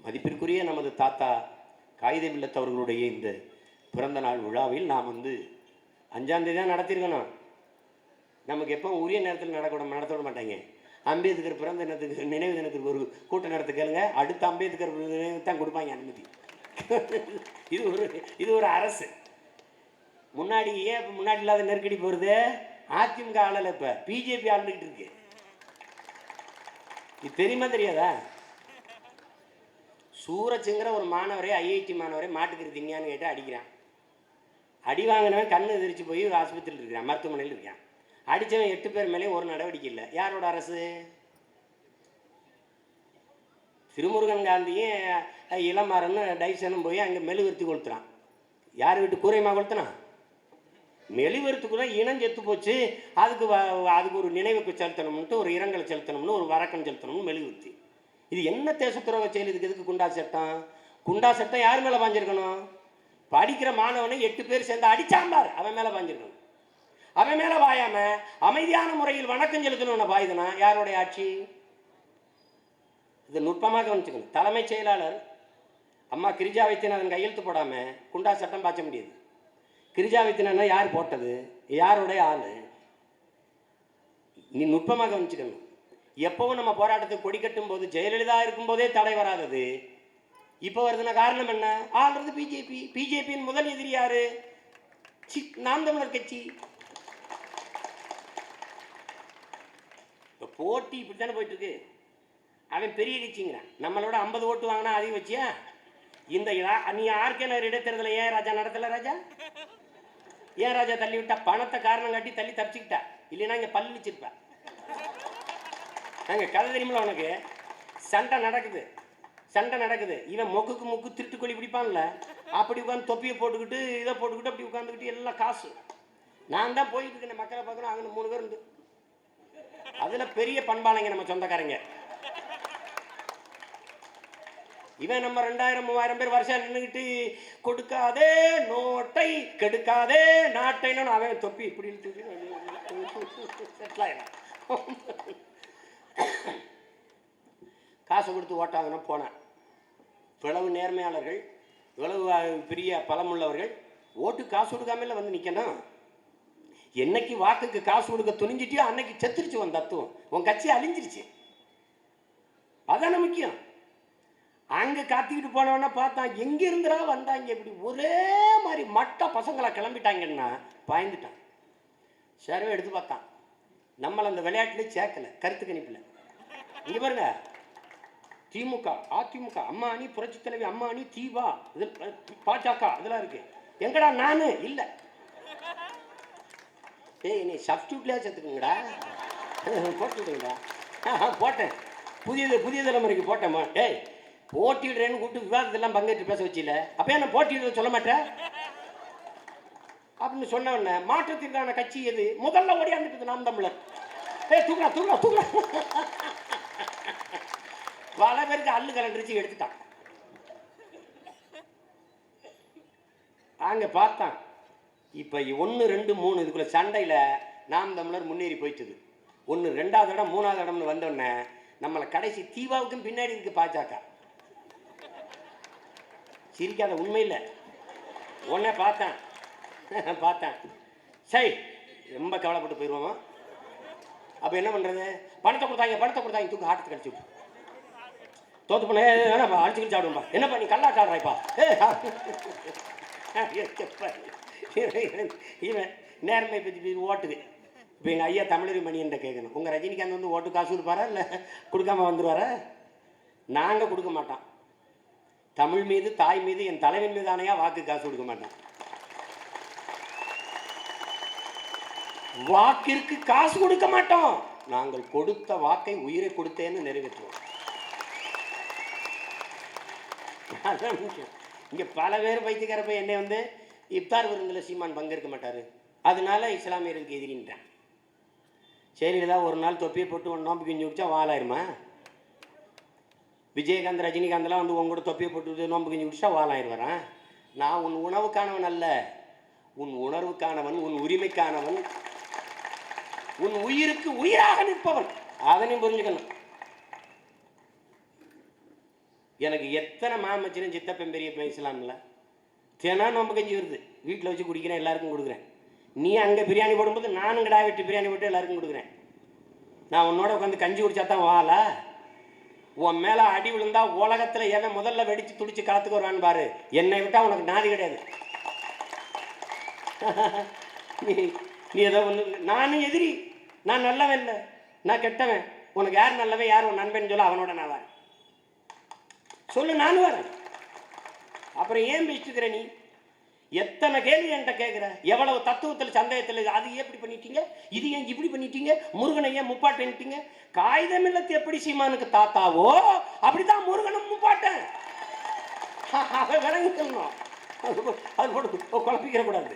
A: மதிப்பிற்குரிய நமது தாத்தா காகிதம் இல்லத்தவர்களுடைய இந்த பிறந்த நாள் விழாவில் நாம் 5ஆம் தேதி தான் நடத்திருக்கணும். நமக்கு எப்போ உரிய நேரத்தில் நடத்த விட மாட்டாங்க. அம்பேத்கர் பிறந்த தினத்துக்கு நினைவு தினத்துக்கு ஒரு கூட்டம் நடத்த கேளுங்க, அடுத்த அம்பேத்கர் நினைவு தான் கொடுப்பாங்க அனுமதி. இது ஒரு அரசு. முன்னாடி ஏன் இப்போ முன்னாடி இல்லாத நெருக்கடி போகிறது? அதிமுக ஆளல, இப்போ பிஜேபி ஆளுகிட்டு இருக்கு. இது தெரியுமா தெரியாதா? சூரஜ்ங்கிற ஒரு மாணவரை, ஐஐடி மாணவரை மாட்டுக்கறி திங்கன்னு கேட்டு அடிக்கிறான். அடி வாங்கினவன் கண்ணு எதிர்த்து போய் ஒரு ஆஸ்பத்திரியில் இருக்கிறான், மருத்துவமனையில் இருக்கான். அடித்தவன் 8 பேர் மேலே ஒரு நடவடிக்கை இல்லை. யாரோட அரசு? திருமுருகன் காந்தியும் இளமாறன்னு டைசனும் போய் அங்கே மெழுகுவர்த்தி கொளுத்துறான். யார் வீட்டு கூரையமாக கொளுத்துனான்? மெழுகுவர்த்திக்குள்ள இனம் செத்து போச்சு, அதுக்கு ஒரு நினைவுக்கு செலுத்தணும்னுட்டு, ஒரு இரங்கலை செலுத்தணும்னு, ஒரு வரக்கம் செலுத்தணும்னு மெழுகுவர்த்தி. இது என்ன தேசத்துறவை செயல்? இதுக்கு எதுக்கு குண்டா சட்டம்? குண்டா சட்டம் யார் மேலே பாஞ்சிருக்கணும்? படிக்கிற மாணவனை 8 பேர் சேர்ந்து அடிச்சாம்பார், அவன் மேலே பாஞ்சிருக்கணும். அவன் மேலே பாயாம அமைதியான முறையில் வணக்கம் செலுத்தணும்னு பாயுதுனா யாருடைய ஆட்சி? இது நுட்பமாக கவனிச்சுக்கணும். தலைமைச் செயலாளர் அம்மா கிரிஜா வைத்தியநாதன் கையெழுத்து போடாமல் குண்டா சட்டம் பாய்ச்ச முடியாது. கிரிஜா வைத்தியநாதன் யார் போட்டது? யாருடைய ஆள்? நீ நுட்பமாக கவனிச்சுக்கணும். எப்பவும் நம்ம போராட்டத்துக்கு கொடி கட்டும் போது, ஜெயலலிதா இருக்கும்போதே தடை வராதது இப்போ வருதுன்னா காரணம் என்ன? ஆள்றது பிஜேபி. பிஜேபியின் முதல் எதிரி யாரு? நாம் தமிழர் கட்சி. போட்டி இப்படித்தானே போயிட்டு இருக்கு. அவன் பெரிய கட்சிங்கிறான். நம்மளோட 50 ஓட்டு வாங்கினா அதிகம் வச்சியா? இந்த நீ ஆர்கே நகர் இடைத்தேர்தலை ஏன் ராஜா நடத்தல? ராஜா ஏன் ராஜா தள்ளி விட்டா? பணத்தை காரணம் காட்டி தள்ளி தப்பிச்சுக்கிட்டா. இல்லைன்னா இங்க பல்லு வச்சிருப்பா. அங்க கதை தெரியுமில்ல உனக்கு? சண்டை நடக்குது. இவன் மொக்குக்கு முக்கு திருட்டுக்கொள்ளி பிடிப்பான்ல, அப்படி உட்காந்து தொப்பியை போட்டுக்கிட்டு இதை போட்டுக்கிட்டு அப்படி உட்காந்துக்கிட்டு எல்லாம் காசு. நான் தான் போயிட்டு இருக்கேன், மக்களை பார்க்கணும். அங்கே 3 பேர் இருந்து அதுல பெரிய பண்பாளைங்க நம்ம சொந்தக்காரங்க. இவன் நம்ம 2000-3000 பேர் வருஷம் நின்றுக்கிட்டு கொடுக்காதே நோட்டை கெடுக்காதே நாட்டைன்னு அவன் தொப்பி இப்படி செட்டில் ஆயிடும். காசு கொடுத்து ஓட்டாங்கன்னா போனேன். இவ்வளவு நேர்மையாளர்கள், இவ்வளவு பெரிய பலமுள்ளவர்கள் ஓட்டு காசு கொடுக்காமல வந்து நிற்கணும். என்னைக்கு வாக்குக்கு காசு கொடுக்க துணிஞ்சிட்டியோ அன்னைக்கு செத்துருச்சு உன் தத்துவம், உன் கட்சி அழிஞ்சிருச்சு. அதான முக்கியம். அங்க காத்திக்கிட்டு போனவன பார்த்தா எங்க இருந்துடா வந்தாங்க, இப்படி ஒரே மாதிரி மட்ட பசங்களா கிளம்பிட்டாங்கன்னா பாய்ந்துட்டான். சர்வே எடுத்து பார்த்தான், நம்மளை அந்த விளையாட்டுல சேர்க்கல, கருத்து கணிப்புல. இங்க பாருங்க, திமுக, அதிமுக, அம்மா அணி, புரட்சி தலைவி அம்மா அணி, தீவா, பாஜக இதெல்லாம் இருக்கு. எங்கடா நானு இல்ல. ஏய் நீ சப்ஸ்டியூட்லயே சேர்த்துக்குங்கடா, போட்டு விடுங்கடா. போட்டேன், புதிய தலைமுறைக்கு போட்டேம்மா. ஏய் போட்டிடுறேன்னு கூப்பிட்டு விவாதத்தெல்லாம் பங்கேற்று பேச வச்சில, அப்போ என்ன போட்டியிட சொல்ல மாட்டேன் அப்படின்னு சொன்ன உடனே மாற்றத்திற்கான கட்சி எது முதல்ல ஓடியாந்துட்டு நாம் தமிழர். ஏய் தூக்கா தூக்கா தூக்கா, பல பேருக்கு அல்லு கலண்டுச்சு எடுத்துட்டான். அங்க பார்த்தான். இப்ப 1 2 3 இதுக்குள்ள சண்டையில நாம் தமிழர் முன்னேறி போயிட்டுது. 1 2வது இடம் 3வது இடம்னு வந்தோடனே நம்மளை கடைசி தீவாவுக்கும் பின்னாடி இருக்கு பாஜக. சிரிக்காத, உண்மையில் உடனே பார்த்தேன் சரி ரொம்ப கவலைப்பட்டு போயிடுவோம். அப்போ என்ன பண்ணுறது, பணத்தை கொடுத்தாங்க தூக்கு ஆட்டத்தை கழிச்சு விட்டு தோத்து போன அடிச்சுக்கிட்டு சாப்பிடும்பா. என்னப்பா நீ கல்லா சாடுறாய்ப்பா. இவன் நேர்மை பற்றி ஓட்டுது. இப்போ எங்கள் ஐயா தமிழறி மணியன்ட்ட கேட்கணும், உங்கள் ரஜினிகாந்த் வந்து ஓட்டு காசு கொடுப்பாரா இல்லை கொடுக்காம வந்துடுவாரா? நாங்கள் கொடுக்க மாட்டோம். தமிழ் மீது தாய் மீது என் தலைவன் மீது ஆணையா வாக்கு காசு கொடுக்க மாட்டோம். வாக்கிற்கு காசு கொடுக்க மாட்டோம். நாங்கள் கொடுத்த வாக்கை உயிரை கொடுத்தேன்னு நிறைவேற்றுவோம். இங்க பல பேர் பைத்தியக்காரப்ப என்னை வந்து இப்தார் விருந்தில் சீமான் பங்கேற்க மாட்டாரு, அதனால இஸ்லாமியருக்கு எதிரின்ட்டான். சரி ஏதாவது ஒரு நாள் தொப்பியை போட்டு ஒன்று நோம்பு கிஞ்சி குடிச்சா வாழாயிருமா? விஜயகாந்த் ரஜினிகாந்த்லாம் வந்து உங்களோட தொப்பியை போட்டு நோம்பு கிஞ்சி குடிச்சா வாழாயிருவாரான். நான் உன் உணவுக்கானவன் அல்ல, உன் உணர்வுக்கானவன், உன் உரிமைக்கானவன், உன் உயிருக்கு உயிராக நிற்பவன். அதனையும் புரிஞ்சுக்கணும். எனக்கு எத்தனை மாமச்சினும் சித்தப்பன் பெரிய பேசலாம்ல, தினம் நோம்பு கஞ்சி வருது, வீட்டில் வச்சு குடிக்கிறேன், எல்லாருக்கும் கொடுக்குறேன். நீ அங்கே பிரியாணி போடும்போது நானும் கடா வெட்டி பிரியாணி போட்டு எல்லாருக்கும் கொடுக்குறேன். நான் உன்னோட உட்காந்து கஞ்சி குடிச்சா தான் வாழ. உன் மேலே அடி விழுந்தா உலகத்தில் என்ன முதல்ல வெடித்து துடிச்சு காத்துக்கு வருவான்னு பாரு. என்னை விட்டால் உனக்கு நாதி கிடையாது. நீ ஏதோ ஒன்று, நானும் எதிரி, நான் நல்லவன் இல்லை, நான் கெட்டவன். உனக்கு யார் நல்லவன் யார் உன் நண்பன் சொல்ல, அவனோட நான் வரேன் சொல்லு, நானும் வரேன். அப்புறம் ஏன் பேசிட்டுக்கிற நீ? எத்தனை கேள்வி என்கிட்ட கேட்குற, எவ்வளவு தத்துவத்தில் சந்தேகத்தில், அது எப்படி பண்ணிட்டீங்க, இது ஏன் இப்படி பண்ணிட்டீங்க, முருகனை ஏன் முப்பாட்டிட்டீங்க? காகிதம் இல்லத்து எப்படி சீமானுக்கு தாத்தாவோ அப்படித்தான் முருகனும் முப்பாட்டேன். விளங்கிக்கணும், அது போட்டு குழப்பிக்கிற கூடாது.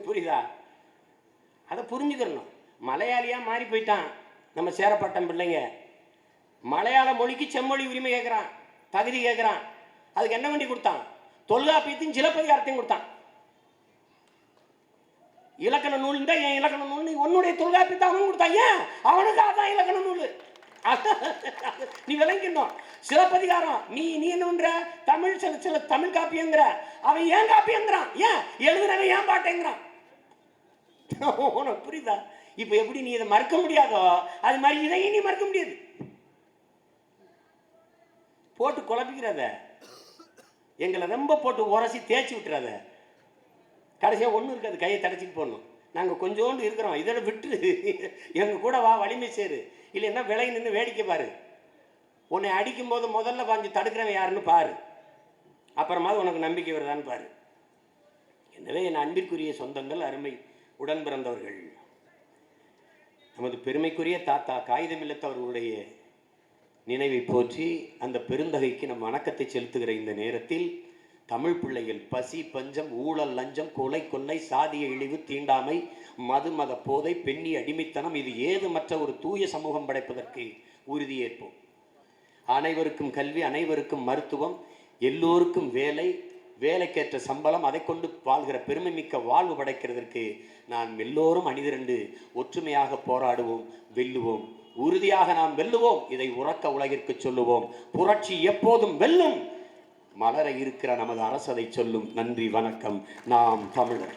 A: புரியுதா? அதை புரிஞ்சுக்கணும். மலையாளியா மாறி போயிட்டான் நம்ம சேரப்பட்டம் பிள்ளைங்க. மலையாள மொழிக்கு செம்மொழி உரிமை கேட்குறான், தகுதி கேட்குறான். அதுக்கு என்ன பண்ணி கொடுத்தான்? தொல்காப்பியத்தையும் சிலப்பதிகாரத்தையும் கொடுத்தான். இலக்கண நூல் தான் என் இலக்கண நூல், உன்னுடைய தொல்காப்பியத்தை அவன் கொடுத்தான். ஏன் அவனுக்கு அதான் இலக்கண நூல். நீ விளங்கிடணும். சிலப்பதிகாரம் நீ என்ன பண்ற, தமிழ் சில தமிழ் காப்பியங்கிற, அவன் ஏன் காப்பியங்கிறான், ஏன் எழுதுனவன் ஏன் பாட்டேங்கிறான். உனக்கு புரியுதா? இப்ப எப்படி நீ இதை மறுக்க முடியாதோ அது மாதிரி இதையும் நீ மறுக்க முடியாது. போட்டு குழப்பிக்கிறத, எங்களை ரொம்ப போட்டு உரசி தேய்ச்சி விட்டுறாத. கடைசியாக ஒன்றும் இருக்காது, கையை தடைச்சிட்டு போடணும். நாங்கள் கொஞ்சோண்டு இருக்கிறோம், இதோட விட்டு எங்கள் கூட வா, வலிமை சேரு. இல்லைன்னா விலகி நின்று வேடிக்கை பாரு. உன்னை அடிக்கும் போது முதல்ல கொஞ்சம் தடுக்கிறவன் யாருன்னு பாரு, அப்புறமாவது உனக்கு நம்பிக்கை வருதான்னு பாரு. எனவே என் அன்பிற்குரிய சொந்தங்கள், அருமை உடன் பிறந்தவர்கள், நமது பெருமைக்குரிய தாத்தா காகிதம் இல்லத்தவர்களுடைய நினைவை போற்றி அந்த பெருந்தகைக்கு நம் வணக்கத்தை செலுத்துகிற இந்த நேரத்தில், தமிழ் பிள்ளைகள் பசி, பஞ்சம், ஊழல், லஞ்சம், கொலை, கொள்ளை, சாதிய இழிவு, தீண்டாமை, மது, மத போதை, பெண்ணி அடிமைத்தனம், இது ஏதுமற்ற ஒரு தூய சமூகம் படைப்பதற்கு உறுதியேற்போம். அனைவருக்கும் கல்வி, அனைவருக்கும் மருத்துவம், எல்லோருக்கும் வேலை, வேலைக்கேற்ற சம்பளம், அதை கொண்டு வாழ்கிற பெருமை மிக்க வாழ்வு படைக்கிறதற்கு நாம் எல்லோரும் அணிதிரண்டு ஒற்றுமையாக போராடுவோம், வெல்லுவோம். உறுதியாக நாம் வெல்லுவோம். இதை உறக்க உலகிற்கு சொல்லுவோம். புரட்சி எப்போதும் வெல்லும். மலர இருக்கிற நமது அரசதை சொல்லும். நன்றி, வணக்கம். நாம் தமிழர்.